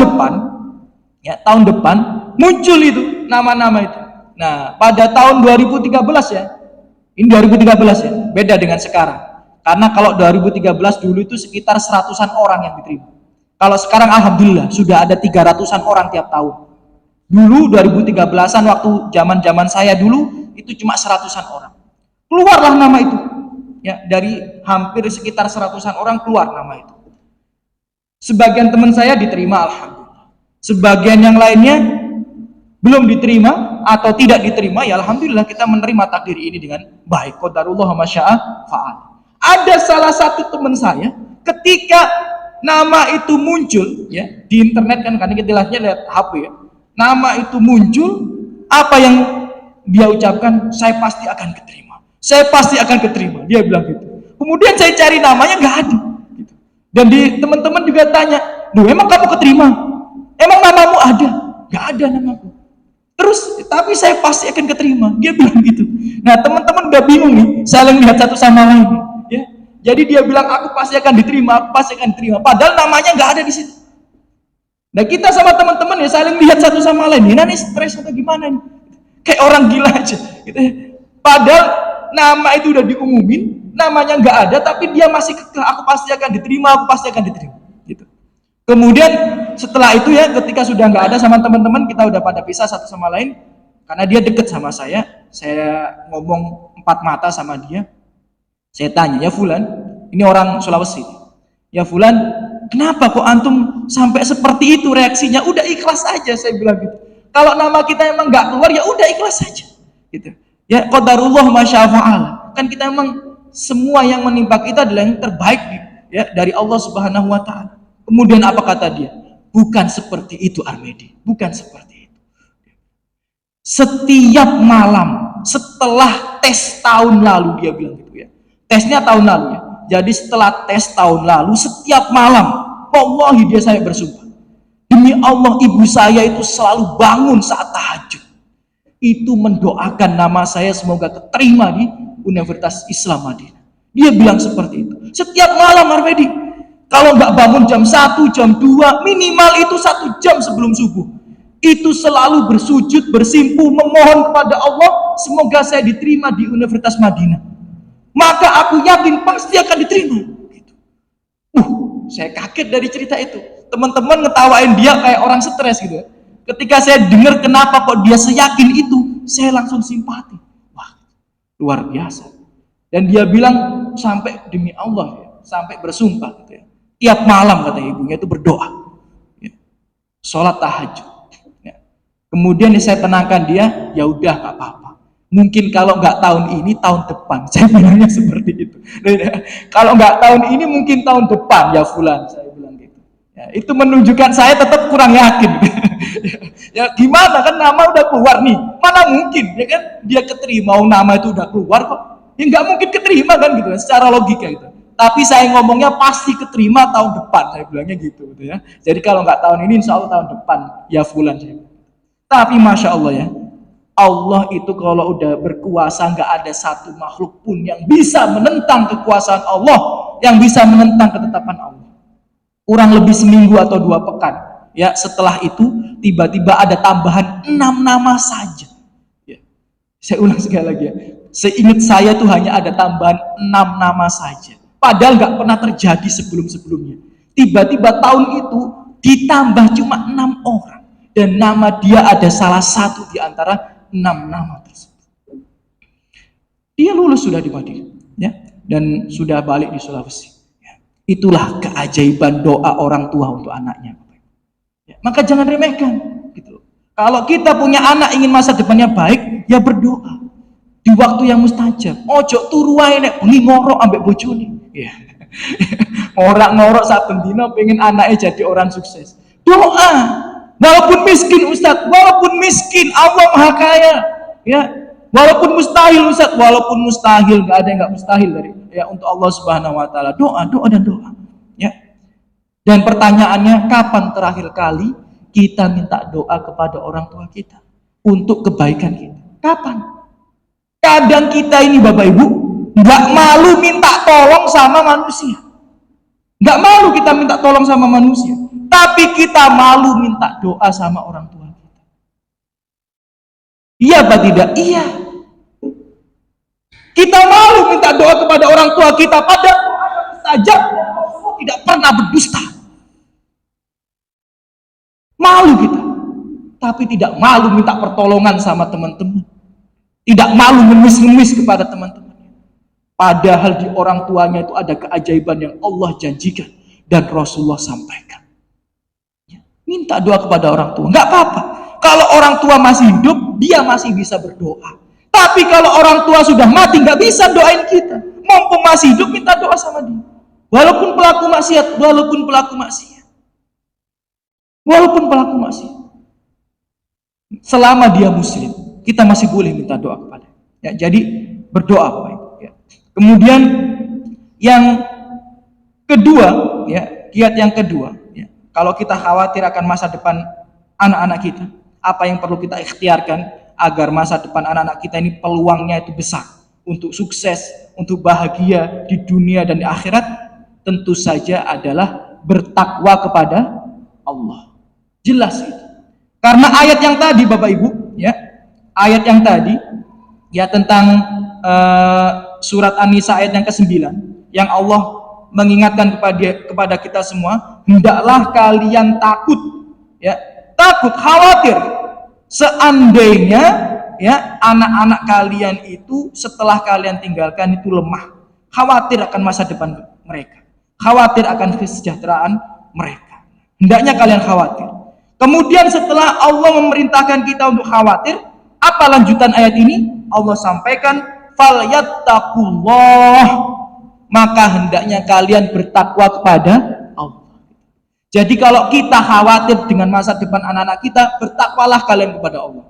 depan muncul itu nama-nama itu. Nah, pada tahun 2013 ya, ini 2013 ya, beda dengan sekarang. Karena kalau 2013 dulu itu sekitar 100-an orang yang diterima. Kalau sekarang alhamdulillah sudah ada 300-an orang tiap tahun. Dulu 2013-an waktu zaman saya dulu itu cuma 100-an orang. Keluarlah nama itu. Ya, dari hampir sekitar 100-an orang keluar nama itu. Sebagian teman saya diterima alhamdulillah. Sebagian yang lainnya belum diterima atau tidak diterima, ya alhamdulillah kita menerima takdir ini dengan baik. Qadarullah ma syaa fa'al. Ada salah satu teman saya ketika nama itu muncul ya di internet kan, karena kita lihat HP ya. Nama itu muncul, apa yang dia ucapkan? Saya pasti akan keterima. Saya pasti akan keterima. Dia bilang gitu. Kemudian saya cari namanya nggak ada. Gitu. Dan di teman-teman juga tanya, "Duh, emang kamu keterima? Emang namamu ada?" Nggak ada namaku. Terus, tapi saya pasti akan keterima. Dia bilang gitu. Nah, teman-teman udah bingung nih, saling lihat satu sama lain. Ya. Jadi dia bilang, "Aku pasti akan diterima, aku pasti akan diterima." Padahal namanya nggak ada di situ. Nah, kita sama teman-teman ya saling lihat satu sama lain. Ini stres atau gimana nih? Kayak orang gila aja. Gitu. Padahal nama itu udah diumumin, namanya nggak ada, tapi dia masih kekeh, aku pasti akan diterima, aku pasti akan diterima. Gitu. Kemudian setelah itu ya, ketika sudah nggak ada sama teman-teman, kita udah pada pisah satu sama lain, karena dia deket sama saya ngomong empat mata sama dia, saya tanya, ya Fulan, ini orang Sulawesi, ya Fulan, kenapa kok antum sampai seperti itu reaksinya? Udah ikhlas aja, saya bilang gitu. Kalau nama kita emang nggak keluar, ya udah ikhlas aja, gitu. Ya qadarullah masya'afa'al. Kan kita emang semua yang menimpa kita adalah yang terbaik ya dari Allah Subhanahu wa taala. Kemudian apa kata dia? Bukan seperti itu Armedi, bukan seperti itu. Setiap malam setelah tes tahun lalu, dia bilang gitu ya. Tesnya tahun lalu ya. Jadi setelah tes tahun lalu, setiap malam, wallahi dia saya bersumpah, demi Allah ibu saya itu selalu bangun saat tahajud. Itu mendoakan nama saya semoga keterima di Universitas Islam Madinah. Dia bilang seperti itu. Setiap malam Armedi. Kalau nggak bangun jam 1, jam 2, minimal itu 1 jam sebelum subuh. Itu selalu bersujud, bersimpuh, memohon kepada Allah, semoga saya diterima di Universitas Madinah. Maka aku yakin pasti akan diterima. Gitu. Saya kaget dari cerita itu. Teman-teman ngetawain dia kayak orang stres gitu. Ketika saya dengar kenapa kok dia seyakin itu, saya langsung simpati. Wah, luar biasa. Dan dia bilang sampai demi Allah ya, sampai bersumpah gitu ya. Tiap malam kata ibunya itu berdoa, ya. Sholat tahajud. Ya. Kemudian saya tenangkan dia, ya udah nggak apa-apa. Mungkin kalau nggak tahun ini, tahun depan. Saya bilangnya seperti itu. Kalau nggak tahun ini, mungkin tahun depan ya Fulan. Saya bilang gitu. Ya, itu menunjukkan saya tetap kurang yakin. Ya gimana kan nama udah keluar nih, mana mungkin ya kan dia keterima, nama itu udah keluar kok. Ya nggak mungkin keterima kan gitu, secara logika gitu. Tapi saya ngomongnya pasti keterima tahun depan, saya bilangnya gitu ya. Jadi kalau nggak tahun ini, insya Allah tahun depan ya Fulan. Tapi masya Allah ya, Allah itu kalau udah berkuasa nggak ada satu makhluk pun yang bisa menentang kekuasaan Allah, yang bisa menentang ketetapan Allah. Kurang lebih seminggu atau 2 pekan ya, setelah itu tiba-tiba ada tambahan 6 nama saja ya. Saya ulang sekali lagi ya, seingat saya tuh hanya ada tambahan 6 nama saja, padahal nggak pernah terjadi sebelum-sebelumnya. Tiba-tiba tahun itu ditambah cuma 6 orang, dan nama dia ada salah satu di antara 6 nama tersebut. Dia lulus sudah di Madinah ya, dan sudah balik di Sulawesi ya. Itulah keajaiban doa orang tua untuk anaknya. Maka jangan remehkan gitu. Kalau kita punya anak ingin masa depannya baik, ya berdoa di waktu yang mustajab. Ojo turu wae nek bengi ngorok ambek bojone. Ya. Ngorok saben dina pengen anaknya jadi orang sukses. Doa. Walaupun miskin Ustaz, walaupun miskin, Allah Maha Kaya. Ya. Walaupun mustahil Ustaz, walaupun mustahil, enggak ada yang enggak mustahil dari ya untuk Allah Subhanahu wa taala. Doa, doa dan doa. Ya. Dan pertanyaannya, kapan terakhir kali kita minta doa kepada orang tua kita untuk kebaikan kita? Kapan? Kadang kita ini Bapak Ibu nggak malu minta tolong sama manusia, nggak malu kita minta tolong sama manusia, tapi kita malu minta doa sama orang tua kita. Iya apa tidak? Iya. Kita malu minta doa kepada orang tua kita, padahal saja Allah tidak pernah berdusta. Malu kita, tapi tidak malu minta pertolongan sama teman-teman, tidak malu ngemis-ngemis kepada teman-teman. Padahal di orang tuanya itu ada keajaiban yang Allah janjikan dan Rasulullah sampaikan. Ya, minta doa kepada orang tua, nggak apa-apa. Kalau orang tua masih hidup, dia masih bisa berdoa. Tapi kalau orang tua sudah mati, nggak bisa doain kita. Mumpung masih hidup, minta doa sama dia. Walaupun pelaku maksiat, walaupun pelaku maksiat. Walaupun pelaku maksiat, selama dia muslim, kita masih boleh minta doa kepada. Ya, jadi berdoa, Bapak Ibu. Ya. Kemudian yang kedua, ya, kiat yang kedua, ya, kalau kita khawatir akan masa depan anak-anak kita, apa yang perlu kita ikhtiarkan agar masa depan anak-anak kita ini peluangnya itu besar untuk sukses, untuk bahagia di dunia dan di akhirat, tentu saja adalah bertakwa kepada Allah. Jelas itu. Karena ayat yang tadi Bapak Ibu, ya, ayat yang tadi ya tentang surat An-Nisa ayat yang ke-9 yang Allah mengingatkan kepada kita semua, hendaklah kalian takut, ya, takut, khawatir seandainya ya anak-anak kalian itu setelah kalian tinggalkan itu lemah, khawatir akan masa depan mereka, khawatir akan kesejahteraan mereka. Hendaknya kalian khawatir. Kemudian setelah Allah memerintahkan kita untuk khawatir, apa lanjutan ayat ini? Allah sampaikan, falyattaqullah, maka hendaknya kalian bertakwa kepada Allah. Jadi kalau kita khawatir dengan masa depan anak-anak kita, bertakwalah kalian kepada Allah.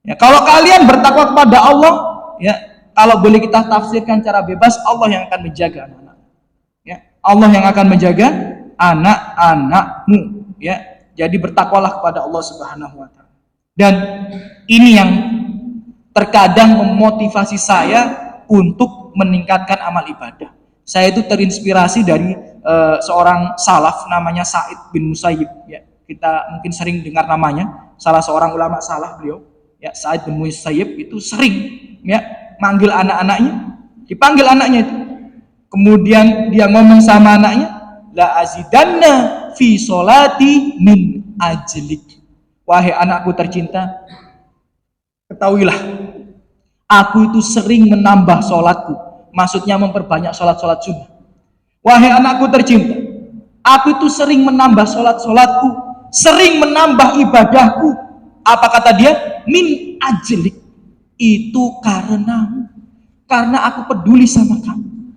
Ya, kalau kalian bertakwa kepada Allah, ya, kalau boleh kita tafsirkan secara bebas, Allah yang akan menjaga anak-anak. Ya, Allah yang akan menjaga anak-anakmu. Ya, jadi bertakwalah kepada Allah Subhanahu wa taala. Dan ini yang terkadang memotivasi saya untuk meningkatkan amal ibadah. Saya itu terinspirasi dari seorang salaf namanya Sa'id bin Musayyib, ya. Kita mungkin sering dengar namanya, salah seorang ulama salaf beliau. Ya, Sa'id bin Musayyib itu sering ya manggil anak-anaknya, dipanggil anaknya itu. Kemudian dia ngomong sama anaknya, la azidanna fi sholati min ajlik. Wahai anakku tercinta, ketahuilah aku itu sering menambah sholatku, maksudnya memperbanyak sholat-sholat sunnah. Wahai anakku tercinta, aku itu sering menambah sholat-sholatku, sering menambah ibadahku. Apa kata dia? Min ajlik, itu karena aku peduli sama kamu.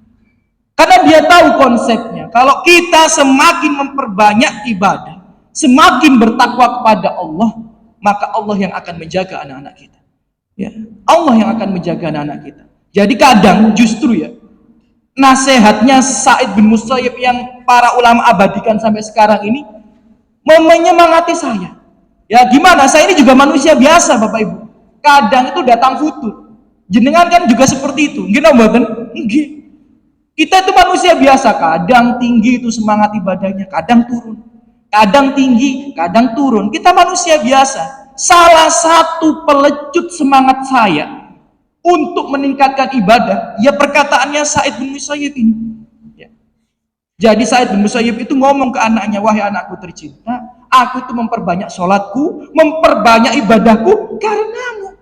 Karena dia tahu konsepnya, kalau kita semakin memperbanyak ibadah, semakin bertakwa kepada Allah, maka Allah yang akan menjaga anak-anak kita. Ya, Allah yang akan menjaga anak-anak kita. Jadi kadang justru ya, nasihatnya Sa'id bin Musayyib yang para ulama abadikan sampai sekarang ini menyemangati saya. Ya gimana, saya ini juga manusia biasa Bapak Ibu. Kadang itu datang futur. Jenengan kan juga seperti itu. Nggih mboten? Nggih. Kita itu manusia biasa, kadang tinggi itu semangat ibadahnya, kadang turun. Kadang tinggi, kadang turun. Kita manusia biasa. Salah satu pelecut semangat saya untuk meningkatkan ibadah, ya perkataannya Sa'id bin Musayyib ini. Ya. Jadi Sa'id bin Musayyib itu ngomong ke anaknya, wahai anakku tercinta, aku itu memperbanyak sholatku, memperbanyak ibadahku karenamu.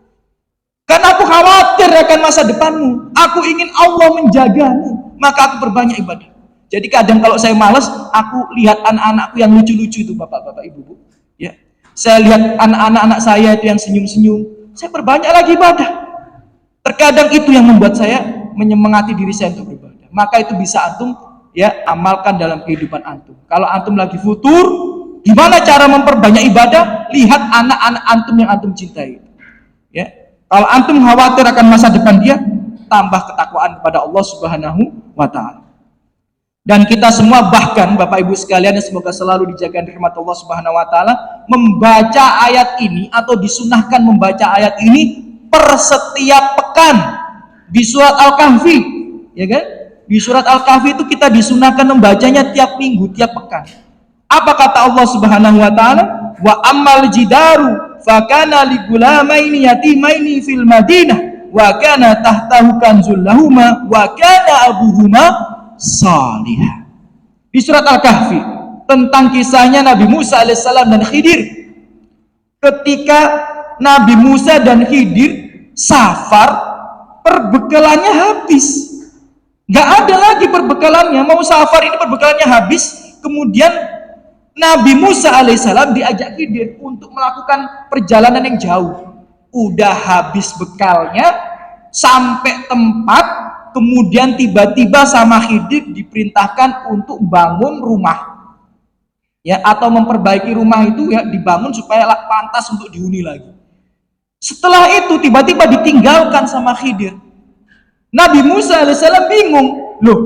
Karena aku khawatir akan masa depanmu. Aku ingin Allah menjagamu, maka aku perbanyak ibadah. Jadi kadang kalau saya malas, aku lihat anak-anakku yang lucu-lucu itu, bapak-bapak, ibu-ibu. Ya, saya lihat anak-anak saya itu yang senyum-senyum, saya perbanyak lagi ibadah. Terkadang itu yang membuat saya menyemangati diri saya untuk beribadah. Maka itu bisa antum ya amalkan dalam kehidupan antum. Kalau antum lagi futur, gimana cara memperbanyak ibadah? Lihat anak-anak antum yang antum cintai. Ya, kalau antum khawatir akan masa depan dia, tambah ketakwaan kepada Allah Subhanahu wa taala. Dan kita semua, bahkan Bapak Ibu sekalian yang semoga selalu dijaga rahmat Allah Subhanahu wa taala, membaca ayat ini atau disunahkan membaca ayat ini per setiap pekan di surat Al-Kahfi, ya kan? Di surat Al-Kahfi itu kita disunahkan membacanya tiap minggu, tiap pekan. Apa kata Allah Subhanahu wa taala? Wa ammal jidaru fakana ligulamaini yatimaini fil Madinah wa kana tahtahu kanzul lahuma wa kana abuhuma salihah. Di surat Al-Kahfi tentang kisahnya Nabi Musa alaihissalam dan Khidir. Ketika Nabi Musa dan Khidir safar, perbekalannya habis. Gak ada lagi perbekalannya, mau safar ini perbekalannya habis. Kemudian Nabi Musa alaihissalam diajak Khidir untuk melakukan perjalanan yang jauh. Udah habis bekalnya, sampai tempat, kemudian tiba-tiba sama Khidir diperintahkan untuk bangun rumah. Ya, atau memperbaiki rumah itu ya dibangun supaya pantas untuk dihuni lagi. Setelah itu tiba-tiba ditinggalkan sama Khidir. Nabi Musa alaihissalam bingung, loh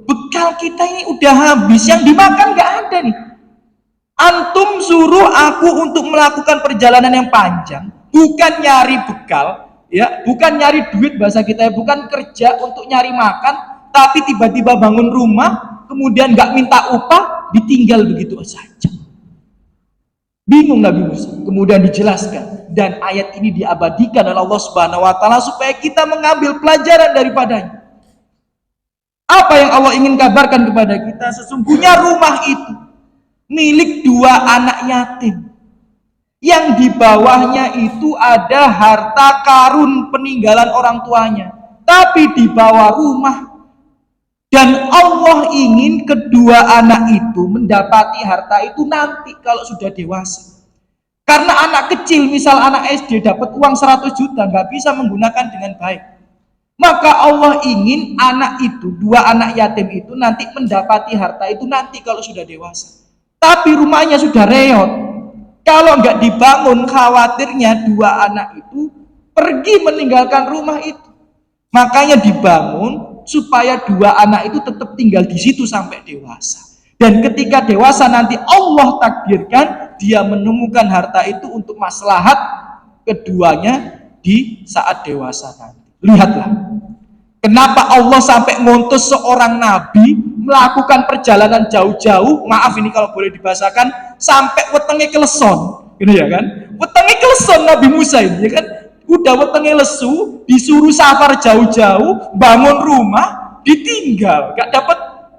bekal kita ini udah habis, yang dimakan gak ada nih. Antum suruh aku untuk melakukan perjalanan yang panjang, bukan nyari bekal, ya, bukan nyari duit bahasa kita ya, bukan kerja untuk nyari makan, tapi tiba-tiba bangun rumah, kemudian gak minta upah, ditinggal begitu saja. Bingung Nabi Musa. Kemudian dijelaskan, dan ayat ini diabadikan oleh Allah Subhanahu wa taala supaya kita mengambil pelajaran daripadanya. Apa yang Allah ingin kabarkan kepada kita? Sesungguhnya rumah itu milik dua anak yatim yang di bawahnya itu ada harta karun peninggalan orang tuanya, tapi di bawah rumah. Dan Allah ingin kedua anak itu mendapati harta itu nanti kalau sudah dewasa. Karena anak kecil, misal anak SD dapat uang 100 juta, nggak bisa menggunakan dengan baik. Maka Allah ingin anak itu, dua anak yatim itu nanti mendapati harta itu nanti kalau sudah dewasa. Tapi rumahnya sudah reot. Kalau nggak dibangun, khawatirnya dua anak itu pergi meninggalkan rumah itu. Makanya dibangun supaya dua anak itu tetap tinggal di situ sampai dewasa. Dan ketika dewasa nanti Allah takdirkan dia menemukan harta itu untuk maslahat keduanya di saat dewasa nanti. Lihatlah, kenapa Allah sampai ngutus seorang nabi melakukan perjalanan jauh-jauh, maaf ini kalau boleh dibahasakan, sampai wetenge keleson, gitu ya kan? Wetenge keleson Nabi Musa ini, ya kan? Udah wetenge lesu, disuruh safar jauh-jauh, bangun rumah, ditinggal, nggak dapat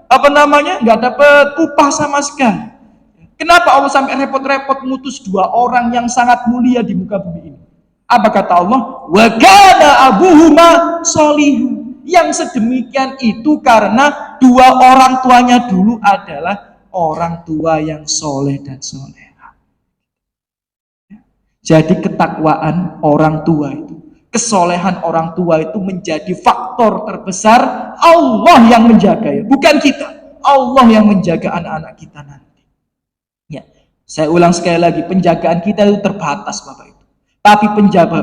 nggak dapat upah sama sekali. Kenapa Allah sampai repot-repot mutus dua orang yang sangat mulia di muka bumi ini? Apa kata Allah? Wa kana abuhuma solih. Yang sedemikian itu karena dua orang tuanya dulu adalah orang tua yang soleh dan soleha. Jadi ketakwaan orang tua itu, kesolehan orang tua itu menjadi faktor terbesar Allah yang menjaga, ya, bukan kita. Allah yang menjaga anak-anak kita nanti. Ya, saya ulang sekali lagi, penjagaan kita itu terbatas, Bapak Ibu. Tapi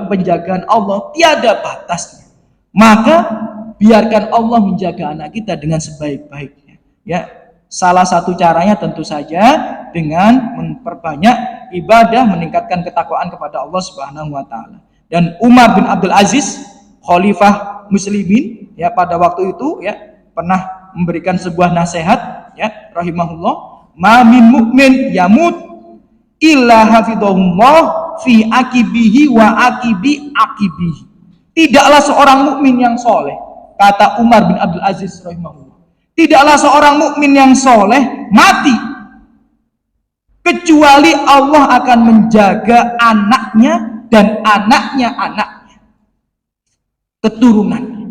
penjagaan Allah tiada batasnya. Maka biarkan Allah menjaga anak kita dengan sebaik-baiknya. Ya, salah satu caranya tentu saja dengan memperbanyak ibadah, meningkatkan ketakwaan kepada Allah Subhanahu wa taala. Dan Umar bin Abdul Aziz, khalifah muslimin, ya, pada waktu itu ya pernah memberikan sebuah nasihat, ya, rahimahullah, ma min mu'min yamut illa hafidhahullah fi akibihi wa akibi akibihi. Tidaklah seorang mukmin yang soleh, kata Umar bin Abdul Aziz rahimahullah, tidaklah seorang mukmin yang soleh mati kecuali Allah akan menjaga anaknya dan anaknya keturunannya.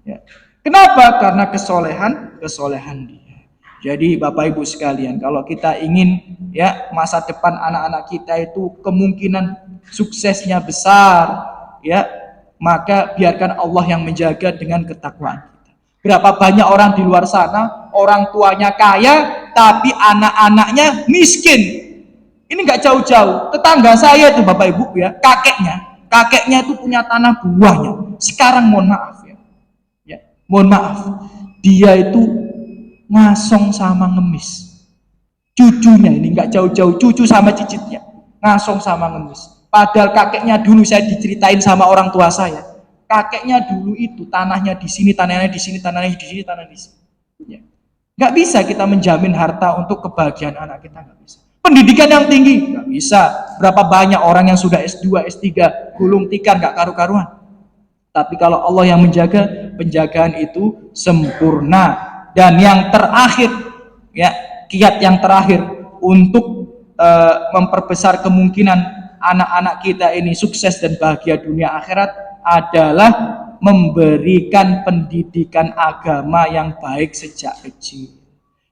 Ya. Kenapa? Karena kesolehan dia. Jadi Bapak Ibu sekalian, kalau kita ingin ya masa depan anak-anak kita itu kemungkinan suksesnya besar, ya, maka biarkan Allah yang menjaga dengan ketakwaan kita. Berapa banyak orang di luar sana, orang tuanya kaya, tapi anak-anaknya miskin. Ini nggak jauh-jauh. Tetangga saya itu Bapak Ibu ya, kakeknya itu punya tanah buahnya. Sekarang mohon maaf ya, mohon maaf, dia itu ngasong sama ngemis. Cucunya ini nggak jauh-jauh, cucu sama cicitnya ngasong sama ngemis. Padahal kakeknya dulu, saya diceritain sama orang tua saya, kakeknya dulu itu tanahnya di sini, tanahnya di sini, tanahnya di sini, tanahnya di sini. Ya. Nggak bisa kita menjamin harta untuk kebahagiaan anak kita, nggak bisa. Pendidikan yang tinggi, nggak bisa. Berapa banyak orang yang sudah S2, S3, gulung tikar, nggak karu-karuan. Tapi kalau Allah yang menjaga, penjagaan itu sempurna. Dan yang terakhir, ya, kiat yang terakhir untuk memperbesar kemungkinan anak-anak kita ini sukses dan bahagia dunia akhirat adalah memberikan pendidikan agama yang baik sejak kecil.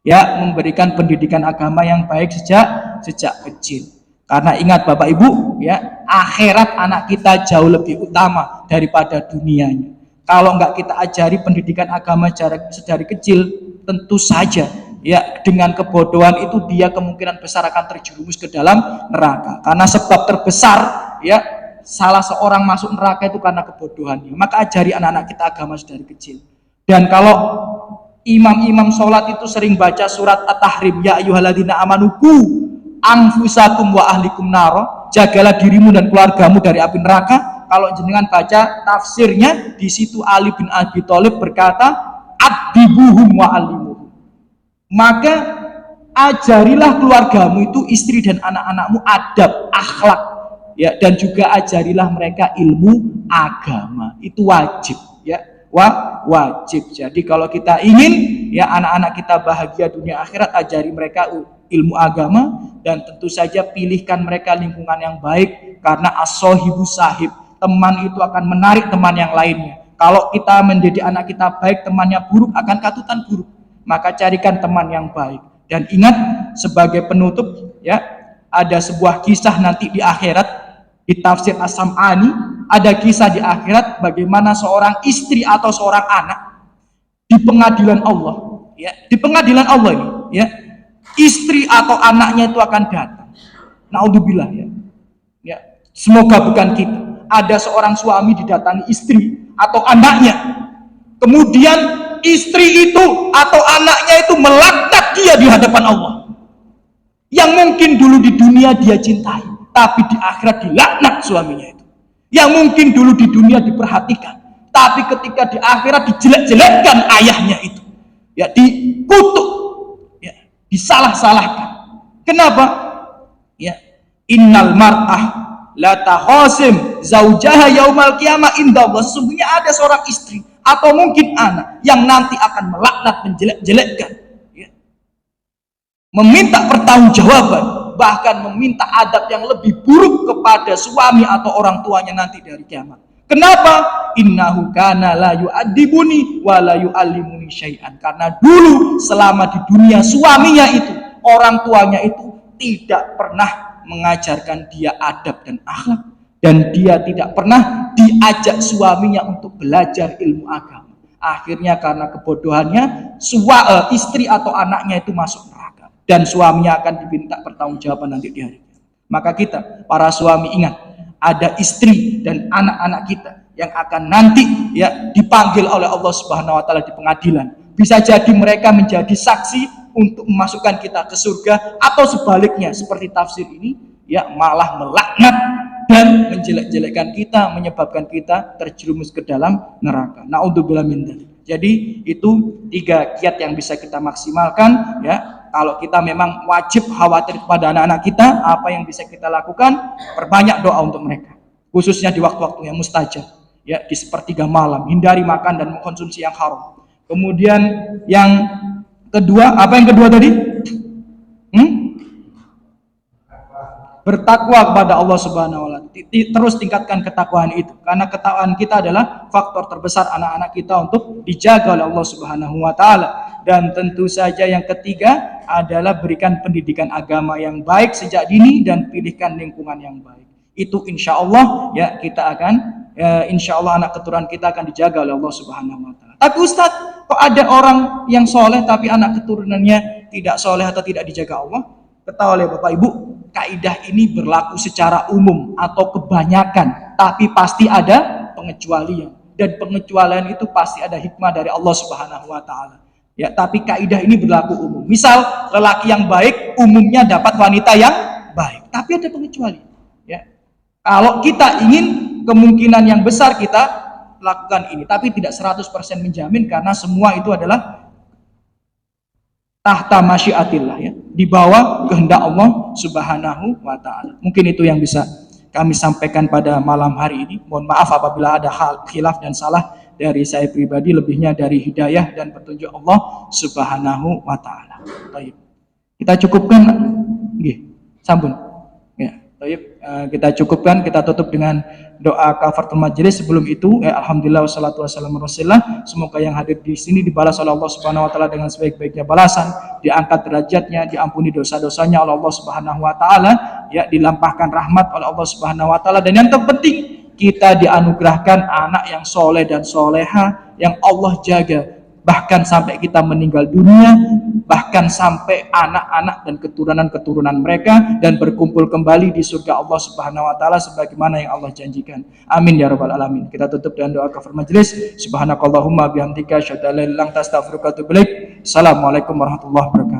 Ya, memberikan pendidikan agama yang baik sejak kecil. Karena ingat Bapak Ibu, ya, akhirat anak kita jauh lebih utama daripada dunianya. Kalau nggak kita ajari pendidikan agama sedari kecil, tentu saja ya dengan kebodohan itu dia kemungkinan besar akan terjerumus ke dalam neraka. Karena sebab terbesar ya salah seorang masuk neraka itu karena kebodohannya. Maka ajari anak-anak kita agama sedari kecil. Dan kalau imam-imam sholat itu sering baca surat At-Tahrim, ya ayyuhalladzina amanuku anfusakum wa ahlikum naro, jagalah dirimu dan keluargamu dari api neraka. Kalau jenengan baca tafsirnya, di situ Ali bin Abi Thalib berkata, adibuhum wa alimuhum. Maka ajarilah keluargamu itu, istri dan anak-anakmu adab, akhlak, ya, dan juga ajarilah mereka ilmu agama. Itu wajib, ya, wajib. Jadi kalau kita ingin ya anak-anak kita bahagia dunia akhirat, ajari mereka ilmu agama, dan tentu saja pilihkan mereka lingkungan yang baik, karena as-sohibu sahib, teman itu akan menarik teman yang lainnya. Kalau kita mendidik anak kita baik, temannya buruk akan katutan buruk. Maka carikan teman yang baik. Dan ingat, sebagai penutup ya, ada sebuah kisah nanti di akhirat di tafsir As-Sam'ani, ada kisah di akhirat bagaimana seorang istri atau seorang anak di pengadilan Allah, ya, di pengadilan Allah ini, ya, istri atau anaknya itu akan datang. Naudzubillah, ya. Ya, semoga bukan kita. Ada seorang suami didatangi istri atau anaknya, kemudian istri itu atau anaknya itu melaknat dia di hadapan Allah. Yang mungkin dulu di dunia dia cintai, tapi di akhirat dilaknat suaminya itu. Yang mungkin dulu di dunia diperhatikan, tapi ketika di akhirat dijelek-jelekkan ayahnya itu, ya, dikutuk, ya, disalah-salahkan. Kenapa? Ya, innal mar'ah la tahosim zaujaha yaumal qiyamah indallah. Sesungguhnya ada seorang istri atau mungkin anak yang nanti akan melaknat, menjelek-jelekkan, ya, meminta pertanggungjawaban, bahkan meminta adab yang lebih buruk kepada suami atau orang tuanya nanti dari kiamat. Kenapa? Innahu kana la yu'addibuni wa la yu'allimuni syai'an. Karena dulu selama di dunia suaminya itu, orang tuanya itu tidak pernah mengajarkan dia adab dan akhlak, dan dia tidak pernah diajak suaminya untuk belajar ilmu agama. Akhirnya karena kebodohannya, istri atau anaknya itu masuk neraka, dan suaminya akan diminta pertanggungjawaban nanti di hari kiamat. Maka kita para suami ingat, ada istri dan anak-anak kita yang akan nanti ya dipanggil oleh Allah Subhanahu wa taala di pengadilan. Bisa jadi mereka menjadi saksi untuk memasukkan kita ke surga, atau sebaliknya seperti tafsir ini, ya, malah melaknat dan menjelek-jelekkan kita, menyebabkan kita terjerumus ke dalam neraka. Naudzubillah min dzalik. Jadi itu 3 kiat yang bisa kita maksimalkan, ya. Kalau kita memang wajib khawatir kepada anak-anak kita, apa yang bisa kita lakukan? Perbanyak doa untuk mereka, khususnya di waktu-waktu yang mustajab, ya, di sepertiga malam. Hindari makan dan mengkonsumsi yang haram. Kemudian yang kedua, apa yang kedua tadi? Bertakwa kepada Allah Subhanahu wa taala. Terus tingkatkan ketakwaan itu, karena ketakwaan kita adalah faktor terbesar anak-anak kita untuk dijaga oleh Allah Subhanahu wa taala. Dan tentu saja yang ketiga adalah berikan pendidikan agama yang baik sejak dini dan pilihkan lingkungan yang baik. Itu insya Allah ya kita akan insya Allah anak keturunan kita akan dijaga oleh Allah Subhanahu wa taala. Tapi Ustadz, kok ada orang yang soleh tapi anak keturunannya tidak soleh atau tidak dijaga Allah? Ketahui Bapak Ibu, kaidah ini berlaku secara umum atau kebanyakan, tapi pasti ada pengecualian, dan pengecualian itu pasti ada hikmah dari Allah Subhanahu wa taala. Ya, tapi kaidah ini berlaku umum. Misal lelaki yang baik umumnya dapat wanita yang baik, tapi ada pengecualian. Ya. Kalau kita ingin kemungkinan yang besar kita lakukan ini, tapi tidak 100% menjamin, karena semua itu adalah tahta masyiatillah, ya, di bawah kehendak Allah Subhanahu wa taala. Mungkin itu yang bisa kami sampaikan pada malam hari ini. Mohon maaf apabila ada hal khilaf dan salah dari saya pribadi, lebihnya dari hidayah dan petunjuk Allah Subhanahu wa taala. Baik. Kita cukupkan nggih, sampun. Ya, baik. Kita cukupkan, kita tutup dengan doa kafaratul majelis. Sebelum itu, alhamdulillah wassalatu wassalamu ala Rasulillah. Semoga yang hadir di sini dibalas oleh Allah Subhanahu wa taala dengan sebaik-baiknya balasan, diangkat derajatnya, diampuni dosa-dosanya oleh Allah Subhanahu wa taala, ya, dilampahkan rahmat oleh Allah Subhanahu wa taala, dan yang terpenting kita dianugerahkan anak yang soleh dan soleha yang Allah jaga, bahkan sampai kita meninggal dunia, bahkan sampai anak-anak dan keturunan-keturunan mereka, dan berkumpul kembali di surga Allah Subhanahu wa taala sebagaimana yang Allah janjikan. Amin ya rabbal alamin. Kita tutup dengan doa kafaratul majelis. Subhanakallahumma bihamdika asyhadu an la ilaha illa anta astaghfiruka wa atubu ilaik. Assalamualaikum warahmatullahi wabarakatuh.